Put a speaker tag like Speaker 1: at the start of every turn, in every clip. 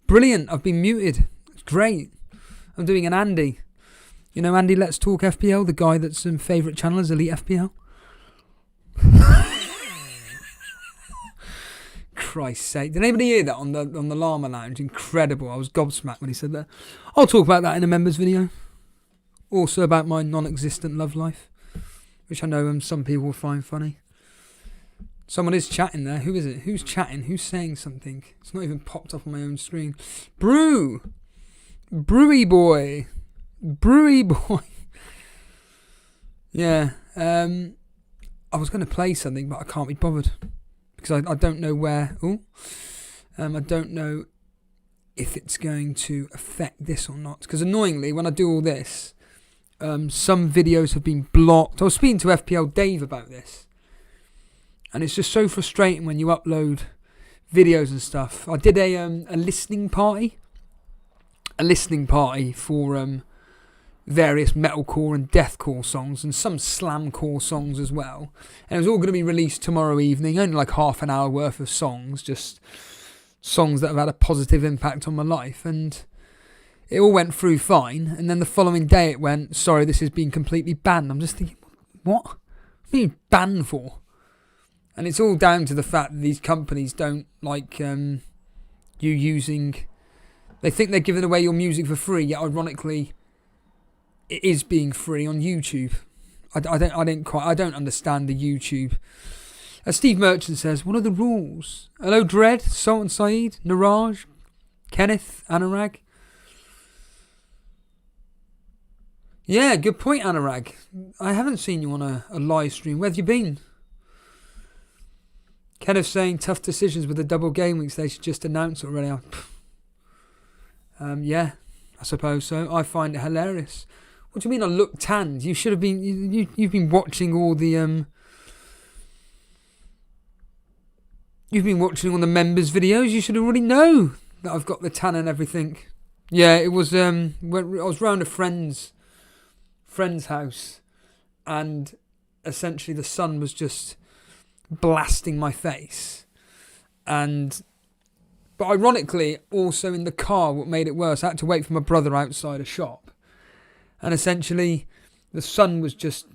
Speaker 1: Brilliant. I've been muted. It's great. I'm doing an Andy. You know Andy Let's Talk FPL, the guy that's favourite channel is Elite FPL. Christ's sake. Did anybody hear that on the Llama Lounge? Incredible. I was gobsmacked when he said that. I'll talk about that in a members video. Also about my non-existent love life, which I know some people will find funny. Someone is chatting there. Who is it? Who's chatting? Who's saying something? It's not even popped up on my own screen. Brewy boy. Yeah. I was going to play something, but I can't be bothered. Because I don't know where. I don't know if it's going to affect this or not. Because annoyingly, when I do all this, some videos have been blocked. I was speaking to FPL Dave about this. And it's just so frustrating when you upload videos and stuff. I did a listening party. A listening party for various metalcore and deathcore songs and some slamcore songs as well. And it was all going to be released tomorrow evening. Only like half an hour worth of songs. Just songs that have had a positive impact on my life. And it all went through fine. And then the following day it went, sorry, this has been completely banned. I'm just thinking, what? What are you banned for? And it's all down to the fact that these companies don't like you using... They think they're giving away your music for free, yet ironically, it is being free on YouTube. I don't understand the YouTube. As Steve Merchant says, what are the rules? Hello, Dread, Sultan Saeed, Niraj, Kenneth, Anurag. Yeah, good point, Anurag. I haven't seen you on a live stream. Where have you been? Kenneth saying tough decisions with the double game weeks. They should just announce it already. Yeah, I suppose so. I find it hilarious. What do you mean I look tanned? You should have been. You've been watching all the You've been watching all the members' videos. You should already know that I've got the tan and everything. Yeah, it was. I was round a friend's house, and essentially the sun was just blasting my face, but ironically also in the car, what made it worse, I had to wait for my brother outside a shop, and essentially the sun was just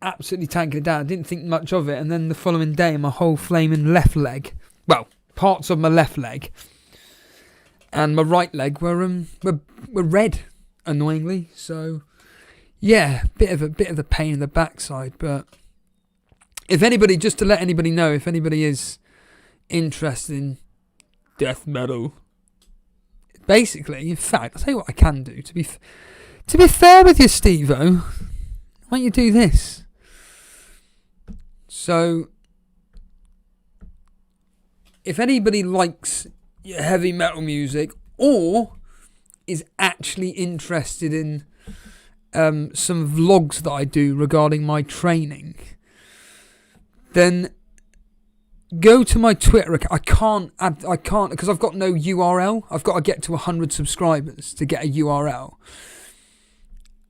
Speaker 1: absolutely tanking it down. I didn't think much of it, and then the following day my whole flaming left leg, well, parts of my left leg and my right leg were red, annoyingly. So yeah, bit of a pain in the backside. But if anybody, just to let anybody know, if anybody is interested in death metal, basically, in fact, I'll tell you what I can do. To be fair with you, Steve-O, why don't you do this? So, if anybody likes heavy metal music or is actually interested in some vlogs that I do regarding my training, then go to my Twitter account. I can't because I've got no URL. I've got to get to 100 subscribers to get a URL.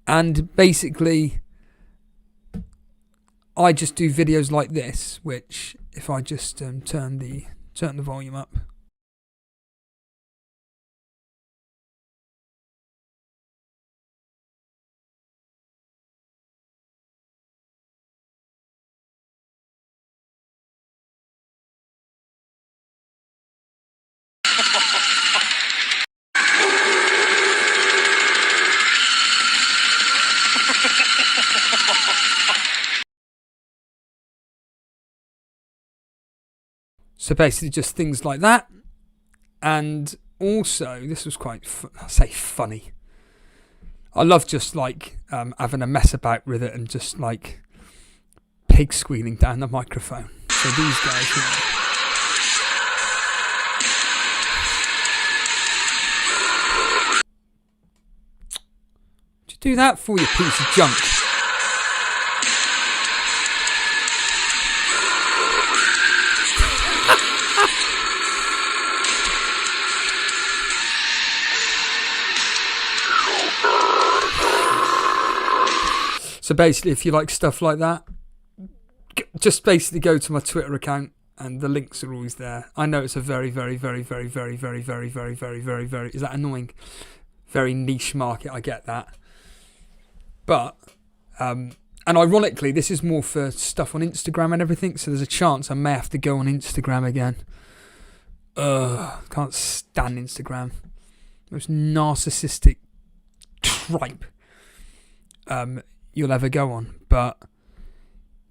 Speaker 1: And basically, I just do videos like this, which if I just turn the volume up. So basically just things like that. And also, this was quite, I say funny. I love just like having a mess about with it and just like pig squealing down the microphone. So these guys, you know. What'd you do that for, you piece of junk? So basically, if you like stuff like that, just basically go to my Twitter account and the links are always there. I know it's a very, very, very, very, very, very, very, very, very, very, very, is that annoying? Very niche market, I get that. But, and ironically, this is more for stuff on Instagram and everything, so there's a chance I may have to go on Instagram again. Can't stand Instagram. Most narcissistic tripe you'll ever go on. But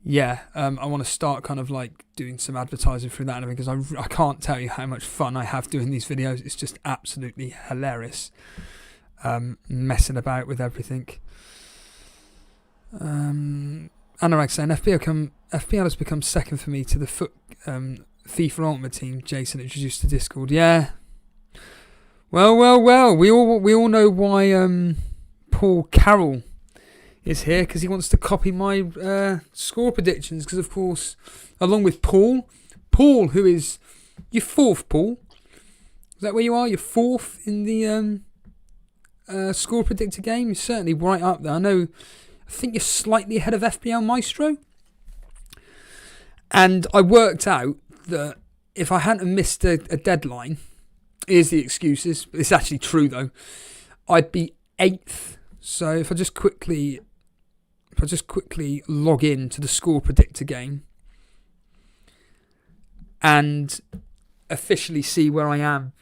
Speaker 1: yeah, I want to start kind of like doing some advertising through that, because I can't tell you how much fun I have doing these videos. It's just absolutely hilarious, messing about with everything. Anurag saying FPL has become second for me to the FIFA Ultimate Team. Jason introduced to Discord. Yeah. Well. We all know why Paul Carroll is here, because he wants to copy my score predictions. Because of course, along with Paul, who is your fourth, Paul. Is that where you are? You're fourth in the score predictor game. You're certainly right up there. I think you're slightly ahead of FPL Maestro. And I worked out that if I hadn't missed a deadline, here's the excuses, but it's actually true though, I'd be 8th. So if I just quickly log in to the score predictor game and officially see where I am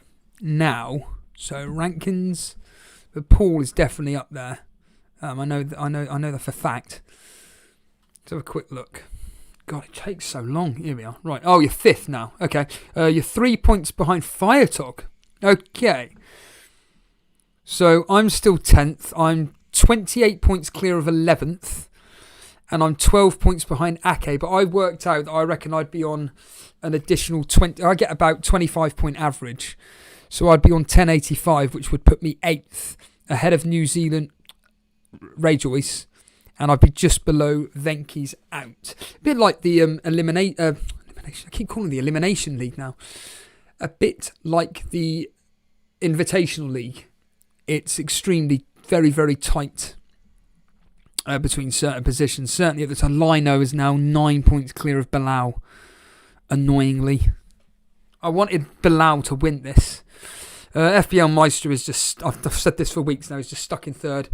Speaker 1: now. So rankings, but Paul is definitely up there. I know that for a fact. Let's have a quick look. God, it takes so long. Here we are. Right. Oh, you're 5th now. Okay. You're 3 points behind Firetog. Okay. So I'm still 10th. I'm 28 points clear of 11th. And I'm 12 points behind Ake. But I worked out that I reckon I'd be on an additional 20. I get about 25 point average. So I'd be on 1085, which would put me 8th ahead of New Zealand Rayjoyce. And I'd be just below Venky's out. A bit like the elimination. I keep calling it the Elimination League now. A bit like the Invitational League. It's extremely, very, very tight between certain positions. Certainly at the time, Lino is now 9 points clear of Bilal. Annoyingly. I wanted Bilal to win this. FPL Meister is just, I've said this for weeks now, he's just stuck in 3rd.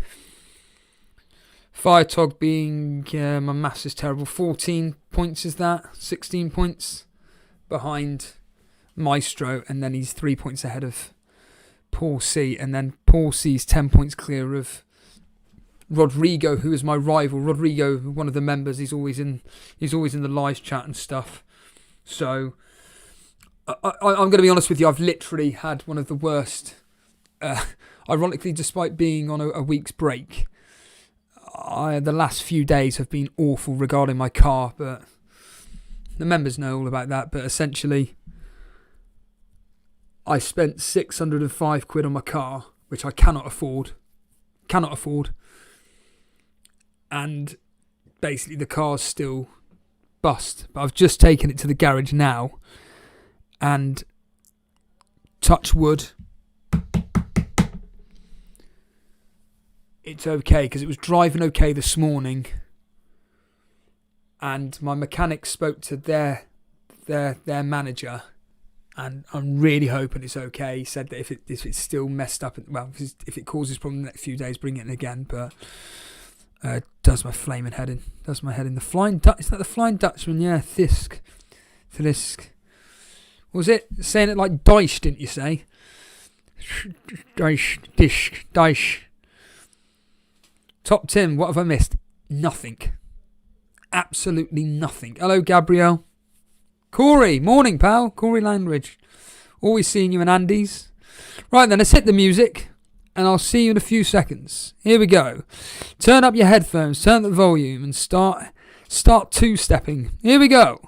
Speaker 1: Firetog being, my maths is terrible, 14 points is that? 16 points behind Maestro, and then he's 3 points ahead of Paul C. And then Paul C's 10 points clear of Rodrigo, who is my rival. Rodrigo, one of the members, he's always in the live chat and stuff. So I'm going to be honest with you, I've literally had one of the worst, ironically, despite being on a week's break, the last few days have been awful regarding my car, but the members know all about that. But essentially, I spent 605 quid on my car, which I cannot afford. And basically the car's still bust. But I've just taken it to the garage now, and touch wood, it's okay, because it was driving okay this morning, and my mechanic spoke to their manager, and I'm really hoping it's okay. He said that if it's still messed up, if it causes problems in the next few days, bring it in again. But does my flaming head in? Does my head in? The Flying Dutch? Is that the Flying Dutchman? Yeah, Thisk. Was it saying it like Dice? Didn't you say? Dice. Top Tim, what have I missed? Nothing. Absolutely nothing. Hello, Gabrielle. Corey, morning, pal. Corey Landridge. Always seeing you in Andy's. Right then, let's hit the music, and I'll see you in a few seconds. Here we go. Turn up your headphones, turn up the volume, and start two-stepping. Here we go.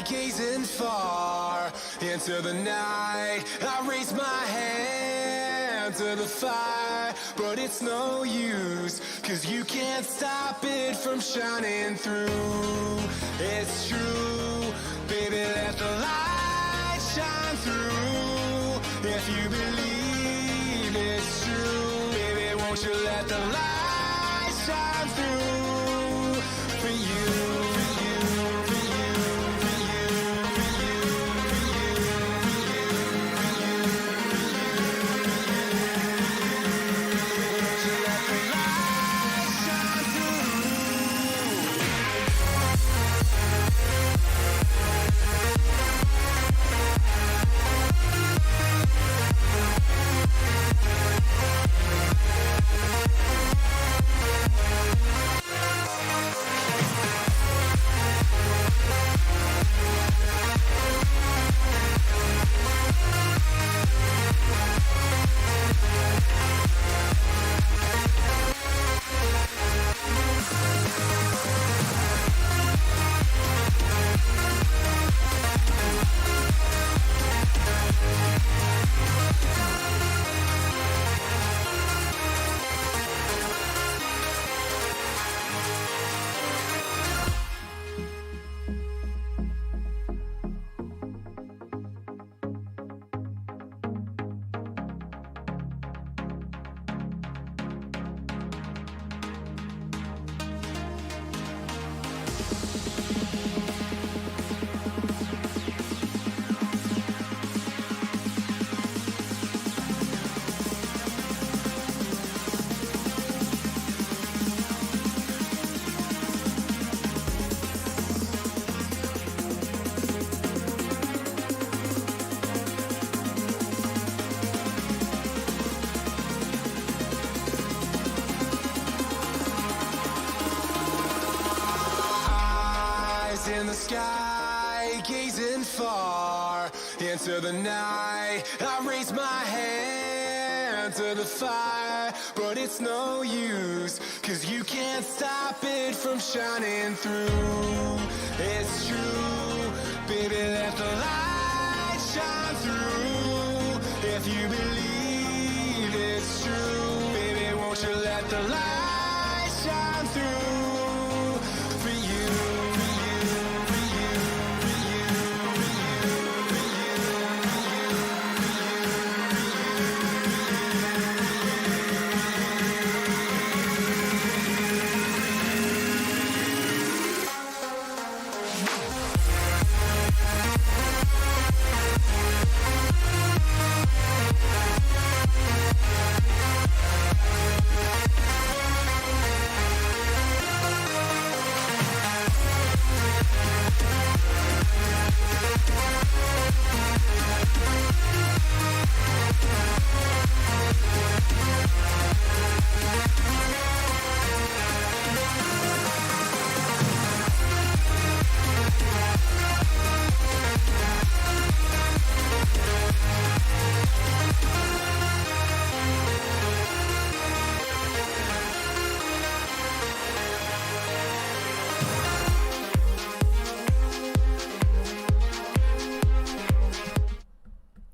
Speaker 2: gazing far into the night. I raise my hand to the fire, but it's no use, 'cause you can't stop it from shining through. It's true, baby, let the light shine through. If you believe it's true, baby, won't you let the light shine through for you, for you, for you, for you, for you, for you, for you, for you, won't you let the light shine through? In the sky, gazing far into the night. I raise my hand to the fire, but it's no use, 'cause you can't stop it from shining through. It's true, baby, let the light shine through. If you believe it's true, baby, won't you let the light shine through for you, for you, for you, for you, for you, for you, for you, for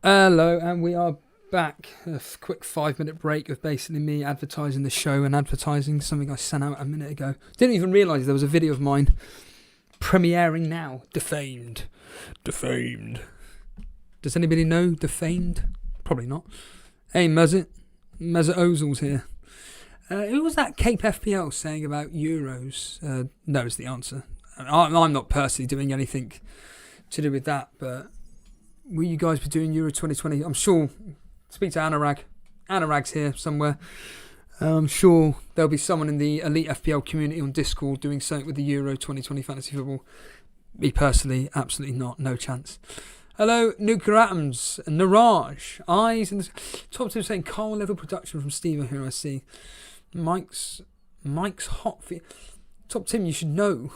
Speaker 1: Hello, and we are back. A quick 5-minute break of basically me advertising the show and advertising something I sent out a minute ago. Didn't even realise there was a video of mine premiering now. Defamed. Defamed. Does anybody know Defamed? Probably not. Hey, Muzzet. Muzzet Ozils here. Who was that Cape FPL saying about Euros? No is the answer. I'm not personally doing anything to do with that, but will you guys be doing Euro 2020? I'm sure. Speak to Anurag. Anurag's here somewhere. I'm sure there'll be someone in the Elite FPL community on Discord doing something with the Euro 2020 fantasy football. Me personally, absolutely not. No chance. Hello, Nuclear Atoms, Niraj, Eyes, and top two saying Carl level production from Steve here. I see. Mike's hot for you. Top Tim, you should know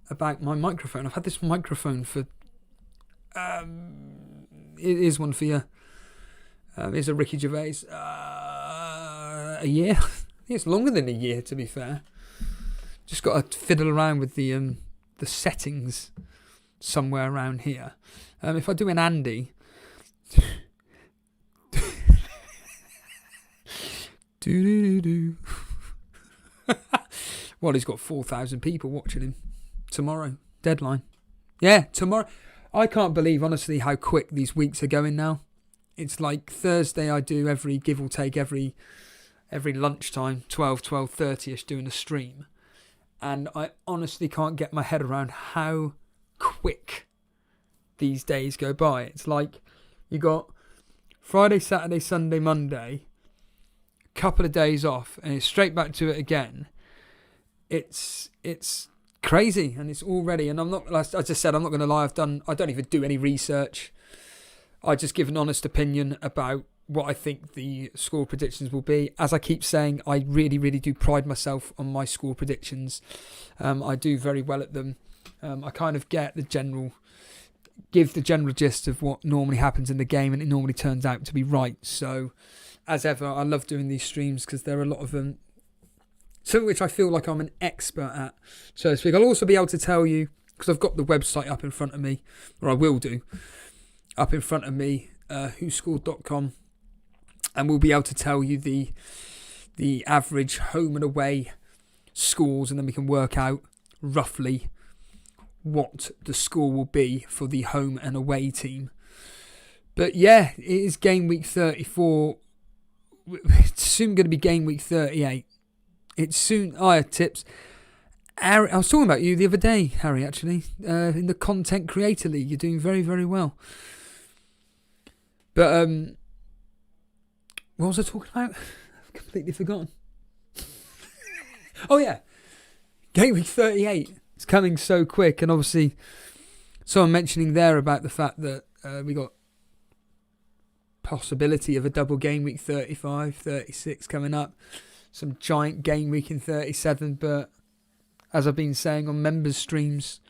Speaker 1: about my microphone. I've had this microphone for. It is one for you. It's a Ricky Gervais. A year. I think it's longer than a year, to be fair. Just got to fiddle around with the settings. somewhere around here. If I do an Andy... do. Well, he's got 4,000 people watching him tomorrow. Deadline. Yeah, tomorrow. I can't believe, honestly, how quick these weeks are going now. It's like Thursday I do every, give or take, every lunchtime, 12:30ish, doing a stream. And I honestly can't get my head around how quick these days go by. It's like you got Friday, Saturday, Sunday, Monday, a couple of days off, and it's straight back to it again. It's crazy, and it's already. And I'm not. As I just said, I'm not going to lie. I don't even do any research. I just give an honest opinion about what I think the score predictions will be. As I keep saying, I really, really do pride myself on my score predictions. I do very well at them. I kind of give the general gist of what normally happens in the game, and it normally turns out to be right. So, as ever, I love doing these streams because there are a lot of them, something which I feel like I'm an expert at, so to speak. I'll also be able to tell you, because I've got the website up in front of me, or I will do, up in front of me, whoscored.com, and we'll be able to tell you the average home and away scores, and then we can work out roughly what the score will be for the home and away team. But yeah, it is game week 34. It's soon going to be game week 38. It's soon. I had tips. Harry, I was talking about you the other day, Harry, actually, in the Content Creator League. You're doing very, very well. But what was I talking about? I've completely forgotten. Oh yeah, game week 38. It's coming so quick, and obviously, someone mentioning there about the fact that we got possibility of a double game week 35, 36 coming up. Some giant game week in 37, but as I've been saying on members' streams,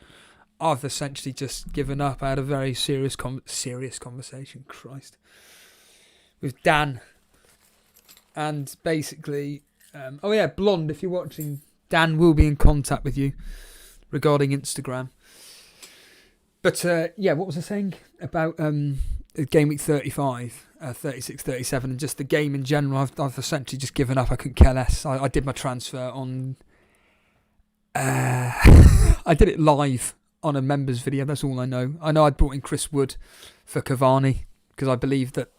Speaker 1: I've essentially just given up. I had a very serious conversation, Christ, with Dan. And basically, oh yeah, Blonde, if you're watching, Dan will be in contact with you regarding Instagram. But yeah, what was I saying about game week 35, 36, 37, and just the game in general? I've essentially just given up. I couldn't care less. I did my transfer on... I did it live on a members video. That's all I know. I know I'd brought in Chris Wood for Cavani because I believe that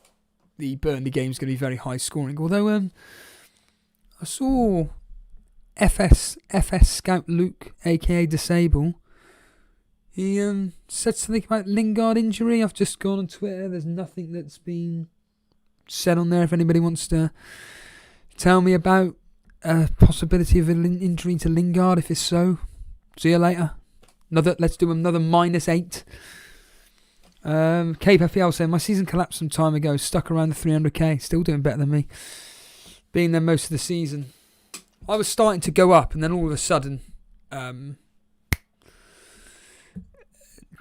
Speaker 1: the Burnley game is going to be very high scoring. Although I saw FS Scout Luke, aka Disable. He said something about Lingard injury. I've just gone on Twitter. There's nothing that's been said on there. If anybody wants to tell me about a possibility of an injury to Lingard, if it's so, see you later. Let's do another -8. Cape FPL saying, my season collapsed some time ago, stuck around the 300k, still doing better than me. Being there most of the season. I was starting to go up, and then all of a sudden,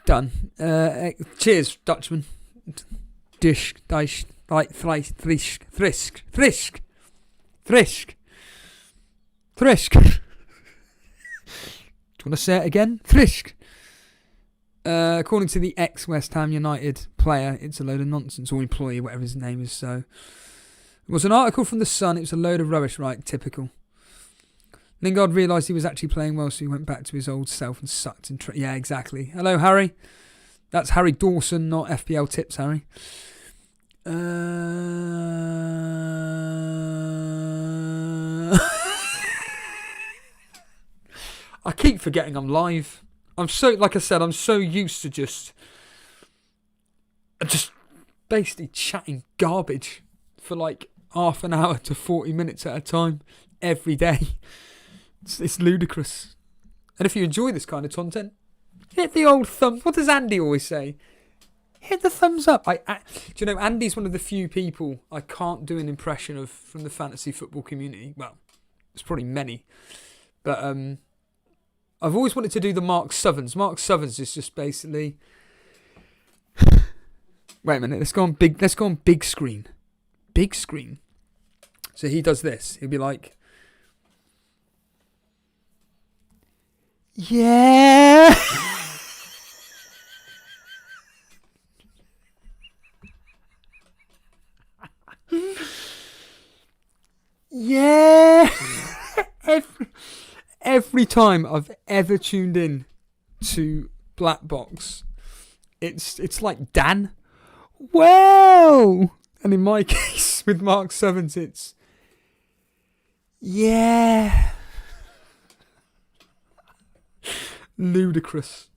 Speaker 1: done. Cheers, Dutchman. Dish, dish, like, thrice, thrisk. Do you want to say it again? Thrisk. According to the ex-West Ham United player, it's a load of nonsense, or employee, whatever his name is. So it was an article from The Sun. It was a load of rubbish, right? Typical. Lingard realised he was actually playing well, so he went back to his old self and sucked. Yeah, exactly. Hello, Harry. That's Harry Dawson, not FPL Tips, Harry. I keep forgetting I'm live. I'm so, like I said, I'm so used to just basically chatting garbage for like half an hour to 40 minutes at a time every day. It's ludicrous. And if you enjoy this kind of content, hit the old thumb. What does Andy always say? Hit the thumbs up. Do you know, Andy's one of the few people I can't do an impression of from the fantasy football community. Well, there's probably many. But I've always wanted to do the Mark Southerns. Mark Southerns is just basically... Wait a minute, let's go on big screen. Big screen. So he does this. He'll be like... Yeah. every time I've ever tuned in to Black Box, it's like Dan. Well, and in my case with Mark Sevens, it's yeah, ludicrous.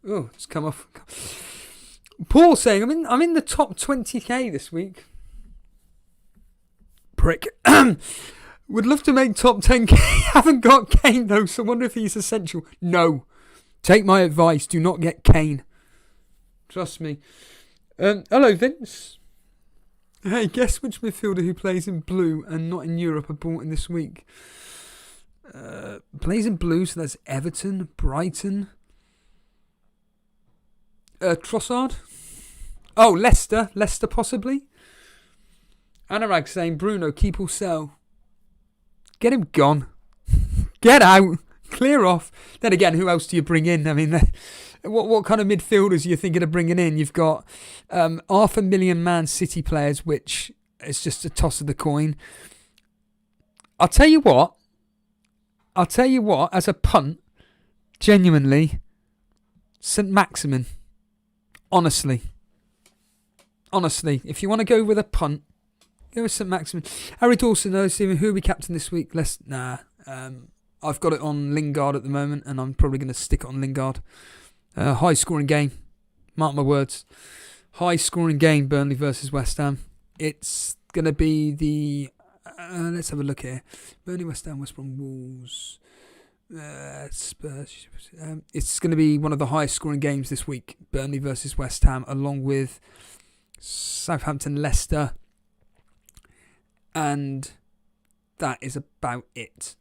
Speaker 1: Oh, it's come off. Paul saying I'm in the top 20k this week. Prick. Would love to make top 10k. Haven't got Kane though, so I wonder if he's essential. No. Take my advice. Do not get Kane. Trust me. Hello, Vince. Hey, guess which midfielder who plays in blue and not in Europe I bought in this week? Plays in blue, so that's Everton, Brighton. Trossard. Oh, Leicester. Leicester possibly. Anurag saying, Bruno, keep or sell. Get him gone. Get out. Clear off. Then again, who else do you bring in? I mean, what kind of midfielders are you thinking of bringing in? You've got $500,000 Man City players, which is just a toss of the coin. I'll tell you what, as a punt, genuinely, St. Maximin. Honestly, if you want to go with a punt, go with St. Maximin. Harry Dawson, Stephen, who will be captain this week? I've got it on Lingard at the moment, and I'm probably going to stick it on Lingard. High scoring game. Mark my words. High scoring game, Burnley versus West Ham. It's going to be the... let's have a look here. Burnley, West Ham, West Brom, Wolves... Spurs. It's going to be one of the highest scoring games this week. Burnley versus West Ham, along with Southampton, Leicester, and that is about it.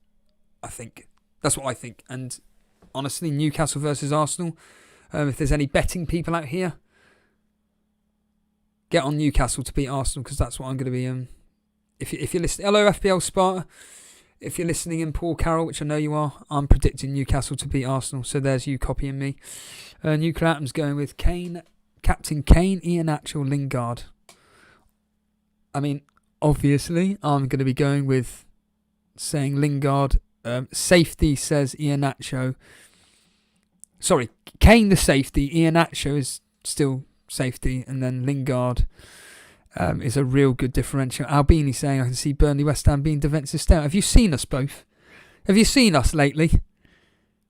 Speaker 1: I think that's what I think. And honestly, Newcastle versus Arsenal. If there's any betting people out here, get on Newcastle to beat Arsenal, because that's what I'm going to be. If you're listening, hello FPL Sparta. If you're listening in, Paul Carroll, which I know you are, I'm predicting Newcastle to beat Arsenal. So there's you copying me. Nuclear Atom's going with Kane, Captain Kane, Iheanacho, Lingard. I mean, obviously, I'm going to be going with saying Lingard. Safety says Iheanacho. Sorry, Kane the safety. Iheanacho is still safety. And then Lingard is a real good differential. Albini saying, I can see Burnley West Ham being defensive stout. Have you seen us both? Have you seen us lately?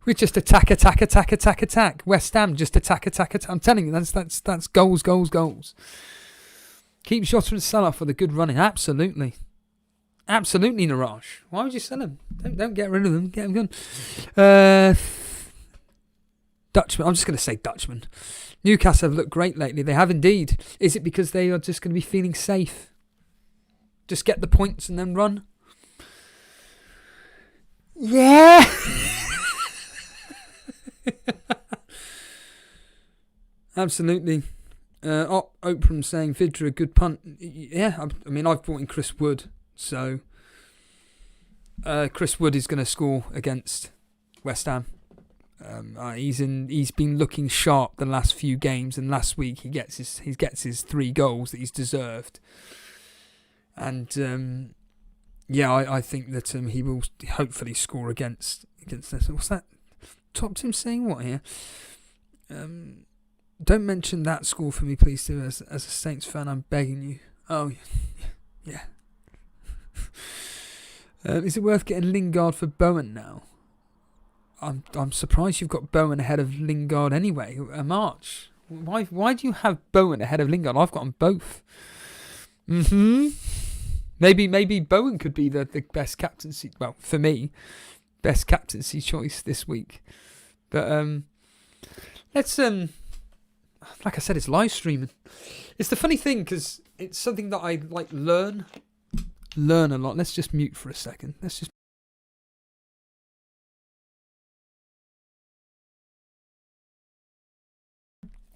Speaker 1: We just attack. West Ham just attack. I'm telling you, that's goals. Keep Jota and Salah for the good running. Absolutely, Niraj. Why would you sell him? Don't get rid of them. Get him gone. Dutchman. I'm just going to say Dutchman. Newcastle have looked great lately. They have indeed. Is it because they are just going to be feeling safe? Just get the points and then run? Yeah. Absolutely. Oprah saying Vidra, a good punt. Yeah, I mean, I've brought in Chris Wood. So, Chris Wood is going to score against West Ham. He's been looking sharp the last few games, and last week he gets his 3 goals that he's deserved. And I think that he will hopefully score against this. What's that? Top Tim saying what here? Don't mention that score for me, please, too. As a Saints fan, I'm begging you. Oh, yeah. Is it worth getting Lingard for Bowen now? I'm surprised you've got Bowen ahead of Lingard anyway. March. Why do you have Bowen ahead of Lingard? I've got them both. Maybe Bowen could be the best captaincy. Well, for me, best captaincy choice this week. But let's like I said, it's live streaming. It's the funny thing because it's something that I learn a lot. Let's just mute for a second.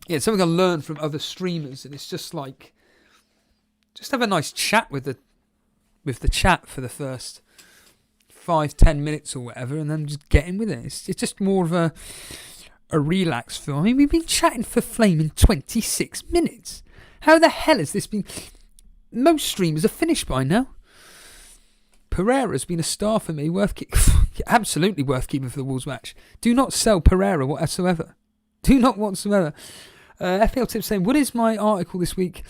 Speaker 1: Yeah, it's something I learned from other streamers, and it's just have a nice chat with the chat for the first 5-10 minutes or whatever, and then just get in with it. It's just more of a relax film. I mean, we've been chatting for flaming 26 minutes. How the hell has this been? Most streamers are finished by now. Pereira's been a star for me. Absolutely worth keeping for the Wolves match. Do not sell Pereira whatsoever. Do not whatsoever. FPL Tips saying, what is my article this week?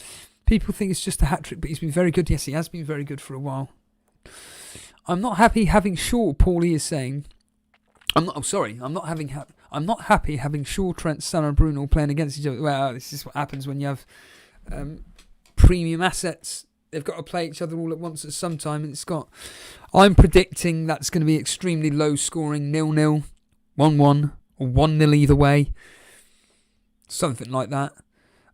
Speaker 1: People think it's just a hat-trick, but he's been very good. Yes, he has been very good for a while. I'm not happy having Shaw, Paulie is saying. I'm not happy having Shaw, Trent, Salah and Bruno playing against each other. Well, this is what happens when you have premium assets. They've got to play each other all at once at some time, and I'm predicting that's going to be extremely low scoring, 0-0, 1-1, or 1-0 either way. Something like that.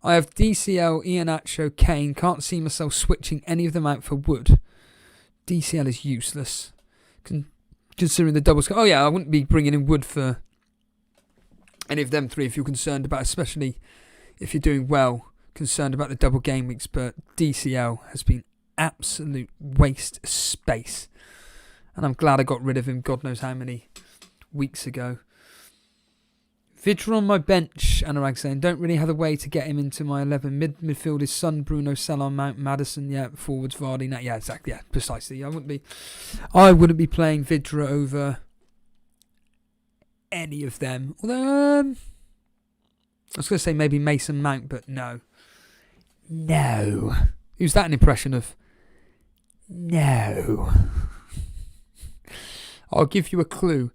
Speaker 1: I have DCL, Iheanacho, Kane. Can't see myself switching any of them out for Wood. DCL is useless. Considering the double score. Oh yeah, I wouldn't be bringing in Wood for any of them three if you're concerned about, especially if you're doing well, concerned about the double game weeks. But DCL has been absolute waste of space. And I'm glad I got rid of him God knows how many weeks ago. Vidra on my bench, Anurag saying, don't really have a way to get him into my 11. Midfield is Son, Bruno, Salah, Mount, Maddison, yeah, forwards, Vardy. No, yeah, exactly, yeah, precisely. I wouldn't be playing Vidra over any of them. Although, I was going to say maybe Mason Mount, but no. No. Who's that an impression of? No. I'll give you a clue.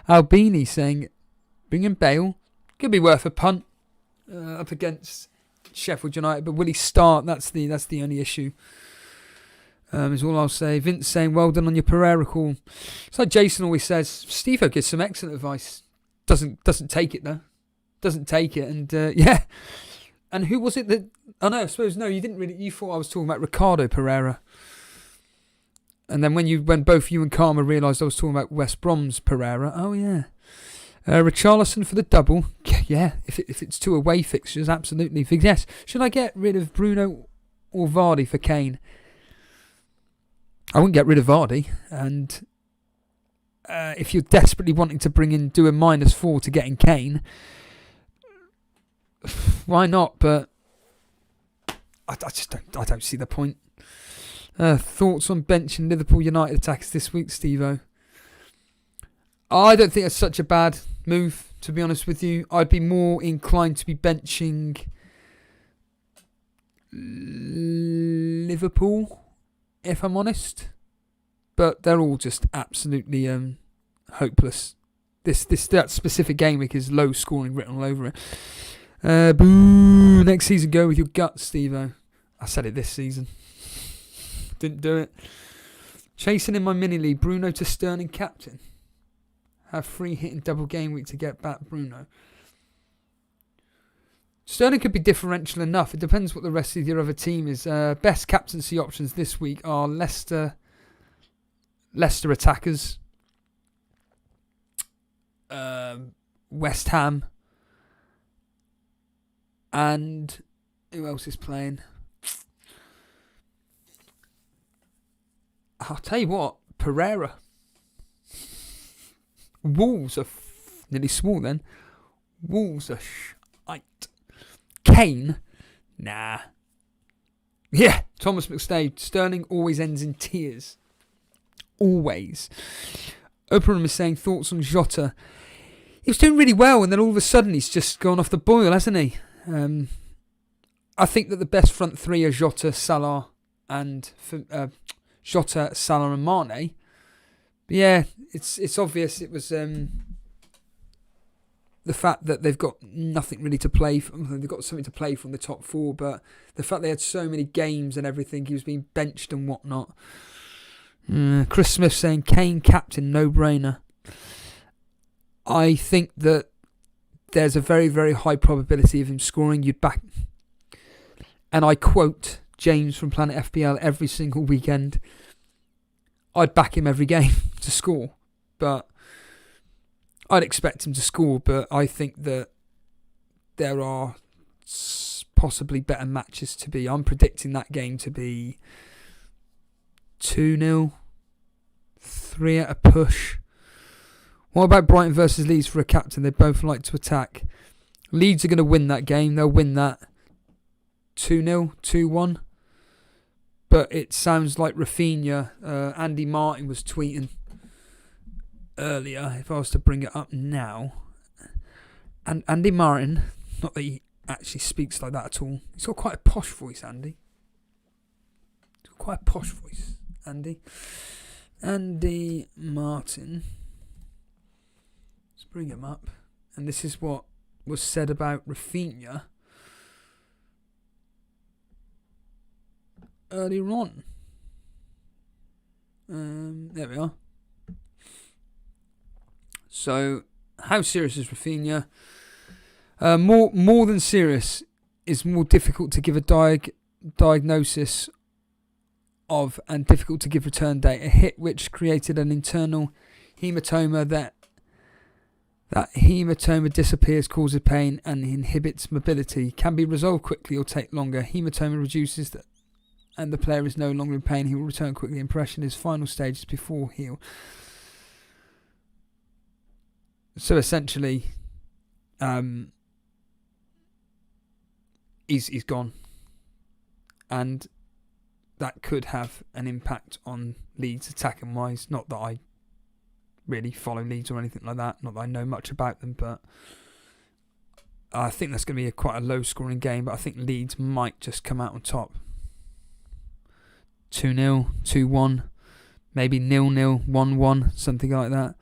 Speaker 1: Albini saying, bring in Bale. Could be worth a punt up against Sheffield United, but will he start? That's the only issue. Is all I'll say. Vince saying, well done on your Pereira call. It's like Jason always says, Steve-O gives some excellent advice. Doesn't take it though. Doesn't take it, and yeah. And who was it that... Oh, no, I suppose, no, you didn't really... You thought I was talking about Ricardo Pereira. And then when both you and Karma realised I was talking about West Brom's Pereira, oh, yeah. Richarlison for the double. Yeah, if it's 2 away fixtures, absolutely. Yes. Should I get rid of Bruno or Vardy for Kane? I wouldn't get rid of Vardy. And if you're desperately wanting to do a -4 to get in Kane... Why not? But I don't see the point. Thoughts on benching Liverpool United attackers this week, Steve-O? I don't think it's such a bad move, to be honest with you. I'd be more inclined to be benching Liverpool, if I'm honest. But they're all just absolutely hopeless. That specific game week is low scoring written all over it. Boo! Next season, go with your guts, Steve-O. I said it this season. Didn't do it. Chasing in my mini-league, Bruno to Sterling captain. Have free hitting double game week to get back Bruno. Sterling could be differential enough. It depends what the rest of your other team is. Best captaincy options this week are Leicester attackers, West Ham, and who else is playing? I'll tell you what, Pereira. Wolves are nearly small then. Wolves are shite. Kane? Nah. Yeah, Thomas McStade. Sterling always ends in tears. Always. Oprah is saying thoughts on Jota. He was doing really well and then all of a sudden he's just gone off the boil, hasn't he? I think that the best front three are Jota, Salah and Mane. But yeah, it's obvious it was the fact that they've got nothing really to play from. They've got something to play from the top four, but the fact they had so many games and everything, he was being benched and whatnot. Chris Smith saying Kane captain, no-brainer. I think that there's a very, very high probability of him scoring. You'd back, and I quote James from Planet FPL every single weekend, I'd back him every game to score, but I'd expect him to score, but I think that there are possibly better matches to be. I'm predicting that game to be 2-0, 3 at a push. What about Brighton versus Leeds for a captain? They both like to attack. Leeds are going to win that game. They'll win that 2-0, 2-1. But it sounds like Rafinha, Andy Martin was tweeting earlier, if I was to bring it up now. And Andy Martin, not that he actually speaks like that at all. He's got quite a posh voice, Andy. He's got quite a posh voice, Andy. Andy Martin. Let's bring him up. And this is what was said about Rafinha earlier on. There we are. So, how serious is Rafinha? More than serious is more difficult to give a diagnosis of and difficult to give return date. A hit which created an internal hematoma that hematoma disappears, causes pain and inhibits mobility. Can be resolved quickly or take longer. Hematoma reduces and the player is no longer in pain. He will return quickly. Impression is final stages before heal. So essentially, he's gone, and that could have an impact on Leeds attacking wise. Not that I really follow Leeds or anything like that. Not that I know much about them, but I think that's going to be quite a low scoring game. But I think Leeds might just come out on top. 2-0, 2-1, maybe 0-0, 1-1, something like that.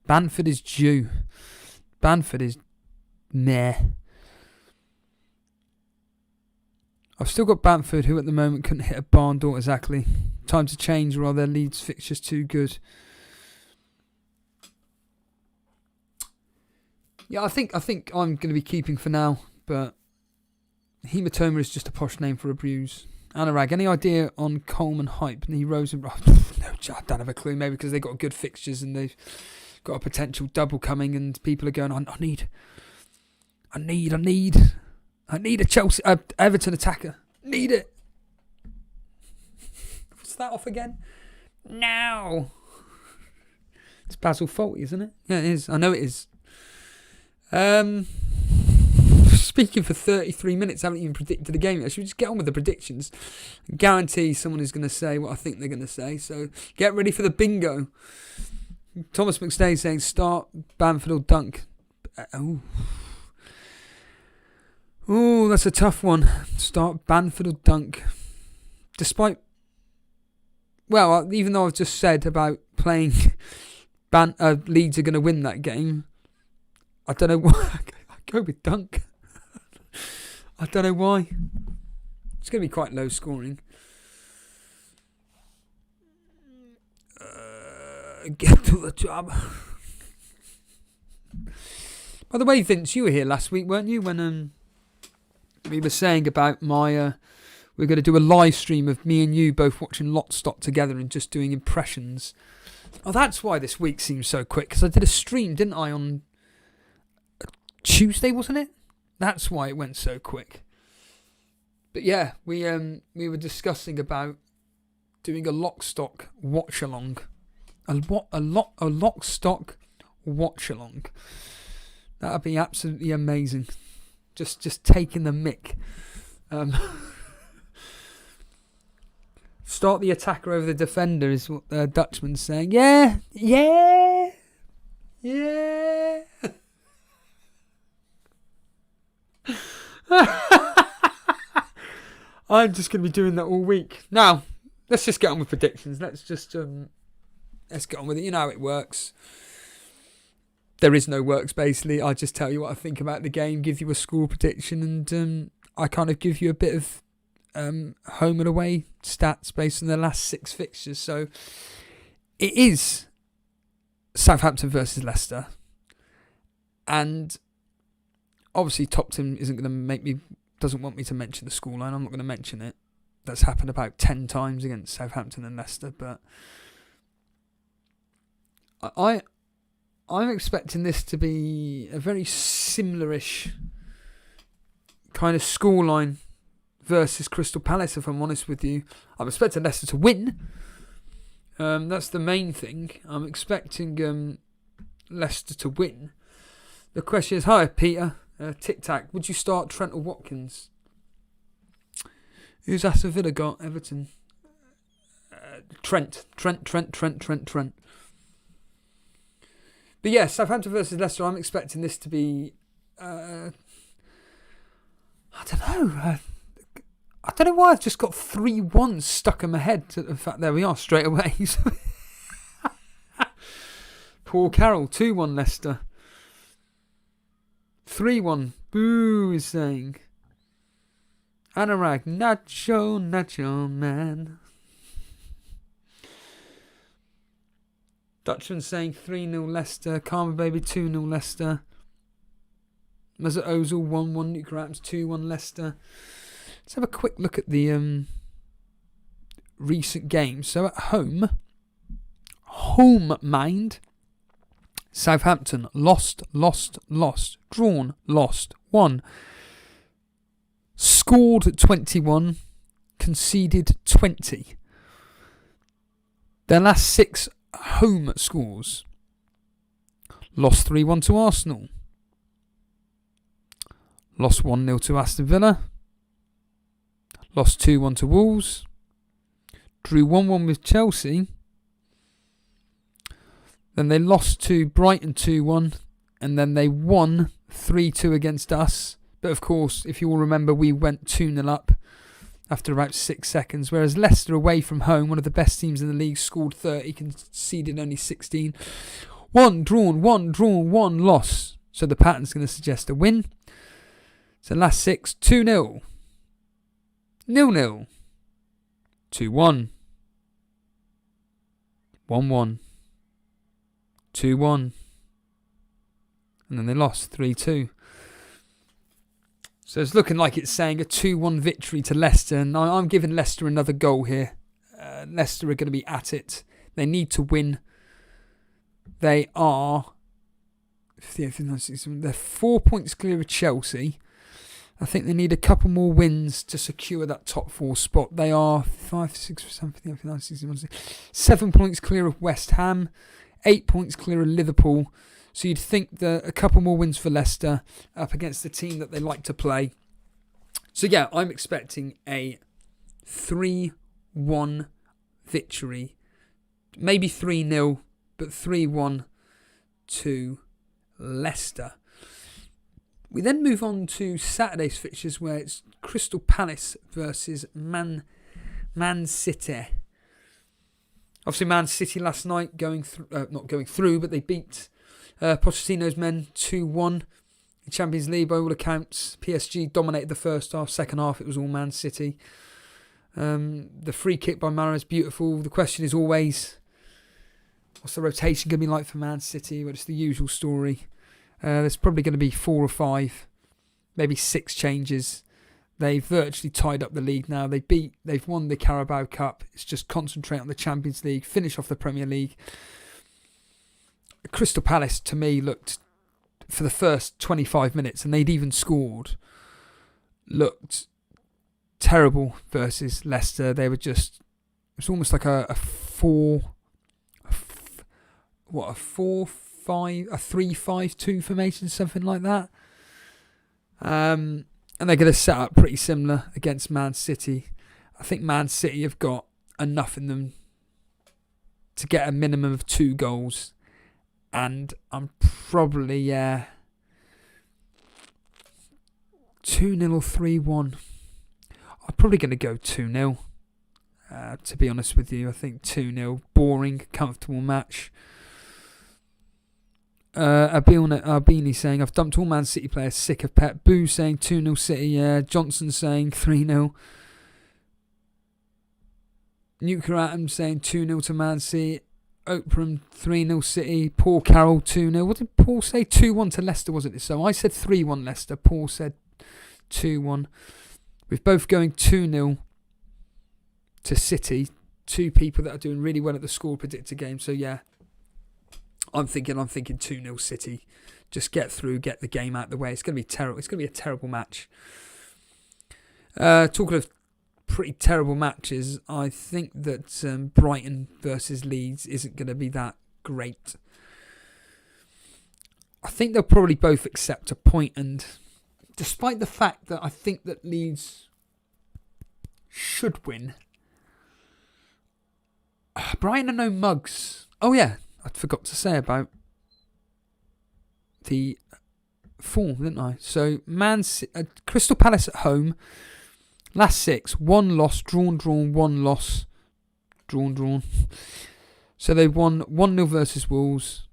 Speaker 1: Bamford is due. Bamford is meh. I've still got Bamford, who at the moment couldn't hit a barn door exactly. Time to change, or are their Leeds fixtures too good? Yeah, I think I'm going to be keeping for now, but hematoma is just a posh name for a bruise. Anurag, any idea on Coleman hype? Knee Rose and no, I don't have a clue. Maybe because they've got good fixtures and they've got a potential double coming, and people are going, I need a Chelsea, Everton attacker. Need it. What's that off again? Now. It's Basil Fawlty, isn't it? Yeah, it is. I know it is. Speaking for 33 minutes, I haven't even predicted the game yet. Should we just get on with the predictions? I guarantee someone is going to say what I think they're going to say. So get ready for the bingo. Thomas McStay saying start Bamford or Dunk. Oh, that's a tough one. Start Bamford or Dunk. Despite, well, even though I've just said about playing Leeds are going to win that game, I don't know why. I go with Dunk. I don't know why. It's going to be quite low scoring. Get to the job. By the way, Vince, you were here last week, weren't you? When we were saying about my... we're going to do a live stream of me and you both watching Lot Stock together and just doing impressions. Oh, that's why this week seems so quick. Because I did a stream, didn't I, on Tuesday, wasn't it? That's why it went so quick. But yeah, we were discussing about doing a Lock Stock watch along. A Lock Stock watch along. That'd be absolutely amazing. Just taking the mick. Start the attacker over the defender is what the Dutchman's saying. Yeah. I'm just going to be doing that all week. Now, let's just get on with predictions. Let's get on with it. You know how it works. There is no works, basically. I just tell you what I think about the game, give you a score prediction, and I kind of give you a bit of home and away stats based on the last 6 fixtures. So it is Southampton versus Leicester, and obviously Topton doesn't want me to mention the scoreline. I'm not going to mention it. That's happened about 10 times against Southampton and Leicester, but I'm expecting this to be a very similar-ish kind of scoreline versus Crystal Palace, if I'm honest with you. I'm expecting Leicester to win. That's the main thing. I'm expecting Leicester to win. The question is, hi Peter, Tic Tac, would you start Trent or Watkins? Who's Aston Villa got? Everton. Trent. But yeah, Southampton versus Leicester, I'm expecting this to be... I don't know. I don't know why I've just got 3-1 stuck in my head. To the fact, there we are, straight away. Paul Carroll, 2-1 Leicester. 3-1. Boo is saying. Anurag, Nacho, man. Dutchman saying 3-0 Leicester. Karma Baby, 2-0 Leicester. Mesut Ozil, 1-1. Nuclear Atoms, 2-1 Leicester. Let's have a quick look at the recent games. So at home mind. Southampton, lost. Drawn, lost. Won. Scored 21. Conceded 20. Their last 6 home scores. Lost 3-1 to Arsenal. Lost 1-0 to Aston Villa. Lost 2-1 to Wolves. Drew 1-1 with Chelsea. Then they lost to Brighton 2-1. And then they won 3-2 against us. But of course, if you all remember, we went 2-0 up after about 6 seconds. Whereas Leicester away from home, one of the best teams in the league, scored 30, conceded only 16. 1 drawn, 1 loss. So the pattern's going to suggest a win. So last 6, 2-0. 0-0. 2-1. 1-1. 2-1. And then they lost 3-2. So it's looking like it's saying a 2-1 victory to Leicester. And I'm giving Leicester another goal here. Leicester are going to be at it. They need to win. They are... They're 4 points clear of Chelsea. I think they need a couple more wins to secure that top 4 spot. They are 5, 6, 7 points clear of West Ham. 8 points clear of Liverpool. So you'd think that a couple more wins for Leicester up against the team that they like to play. So yeah, I'm expecting a 3-1 victory. Maybe 3-0, but 3-1 to Leicester. We then move on to Saturday's fixtures, where it's Crystal Palace versus Man City. Obviously, Man City last night not going through, but they beat Pochettino's men 2-1 in Champions League by all accounts. PSG dominated the first half. Second half, it was all Man City. The free kick by Mahrez, beautiful. The question is always, what's the rotation going to be like for Man City? Well, it's the usual story. There's probably going to be 4 or 5, maybe 6 changes. They've virtually tied up the league now. They've won the Carabao Cup. It's just concentrate on the Champions League, finish off the Premier League. Crystal Palace, to me, looked, for the first 25 minutes, and they'd even scored, looked terrible versus Leicester. They were just, it was almost like a 3-5-2 formation, something like that. And they're going to set up pretty similar against Man City. I think Man City have got enough in them to get a minimum of 2 goals. And I'm probably, 2-0 or 3-1. I'm probably going to go 2-0. To be honest with you, I think 2-0. Boring, comfortable match. Albini saying, I've dumped all Man City players, sick of Pep. Boo saying 2-0 City. Yeah. Johnson saying 3-0. Nuclear Atom saying 2-0 to Man City. Oprah 3-0 City. Paul Carroll 2-0. What did Paul say? 2-1 to Leicester, wasn't it? So I said 3-1 Leicester. Paul said 2-1. We're both going 2-0 to City. 2 people that are doing really well at the score predictor game. So yeah, I'm thinking 2-0 City. Just get through, get the game out of the way. It's going to be terrible. It's going to be a terrible match. Talking of pretty terrible matches, I think that Brighton versus Leeds isn't going to be that great. I think they'll probably both accept a point, and despite the fact that I think that Leeds should win, Brighton are no mugs. Oh yeah, I forgot to say about the form, didn't I? So Crystal Palace at home, last 6, 1 loss, drawn, 1 loss, drawn. So they won 1-0 versus Wolves,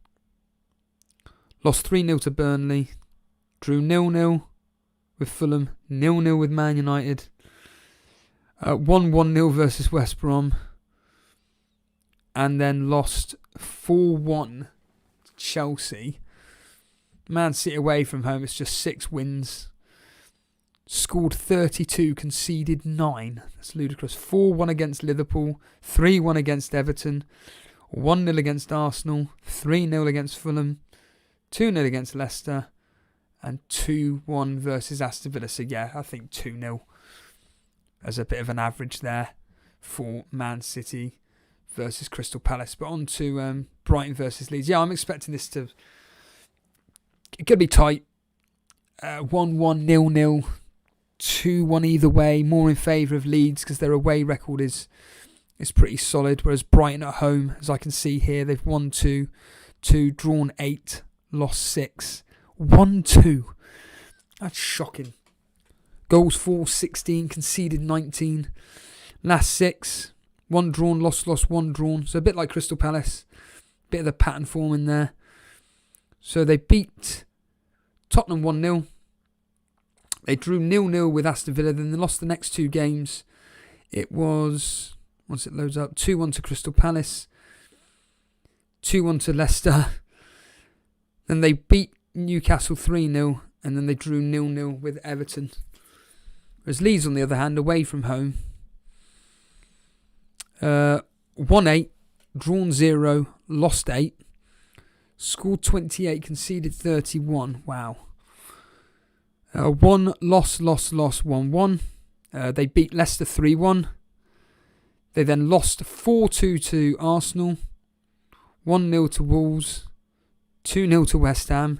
Speaker 1: lost 3-0 to Burnley, drew 0-0 with Fulham, 0-0 with Man United, won 1-0 versus West Brom, and then lost 4-1 to Chelsea. Man City away from home, it's just 6 wins. Scored 32, conceded 9. That's ludicrous. 4-1 against Liverpool, 3-1 against Everton, 1-0 against Arsenal, 3-0 against Fulham, 2-0 against Leicester, and 2-1 versus Aston Villa. So yeah, I think 2-0 as a bit of an average there for Man City versus Crystal Palace. But on to Brighton versus Leeds. Yeah, I'm expecting this to... It could be tight. 1-1, 0-0, 2-1 either way. More in favour of Leeds because their away record is pretty solid. Whereas Brighton at home, as I can see here, they've won 2, drawn 8, lost 6, 1-2. That's shocking. Goals for 16, conceded 19. Last 6, 1 drawn, lost, 1 drawn. So a bit like Crystal Palace. Bit of the pattern form in there. So they beat Tottenham 1-0. They drew 0-0 with Aston Villa. Then they lost the next 2 games. It was, once it loads up, 2-1 to Crystal Palace, 2-1 to Leicester. Then they beat Newcastle 3-0. And then they drew 0-0 with Everton. Whereas Leeds, on the other hand, away from home, 1-8, drawn 0, lost 8. Scored 28, conceded 31. Wow. 1 loss, 1-1. They beat Leicester 3-1. They then lost 4-2 to Arsenal, 1-0 to Wolves, 2-0 to West Ham.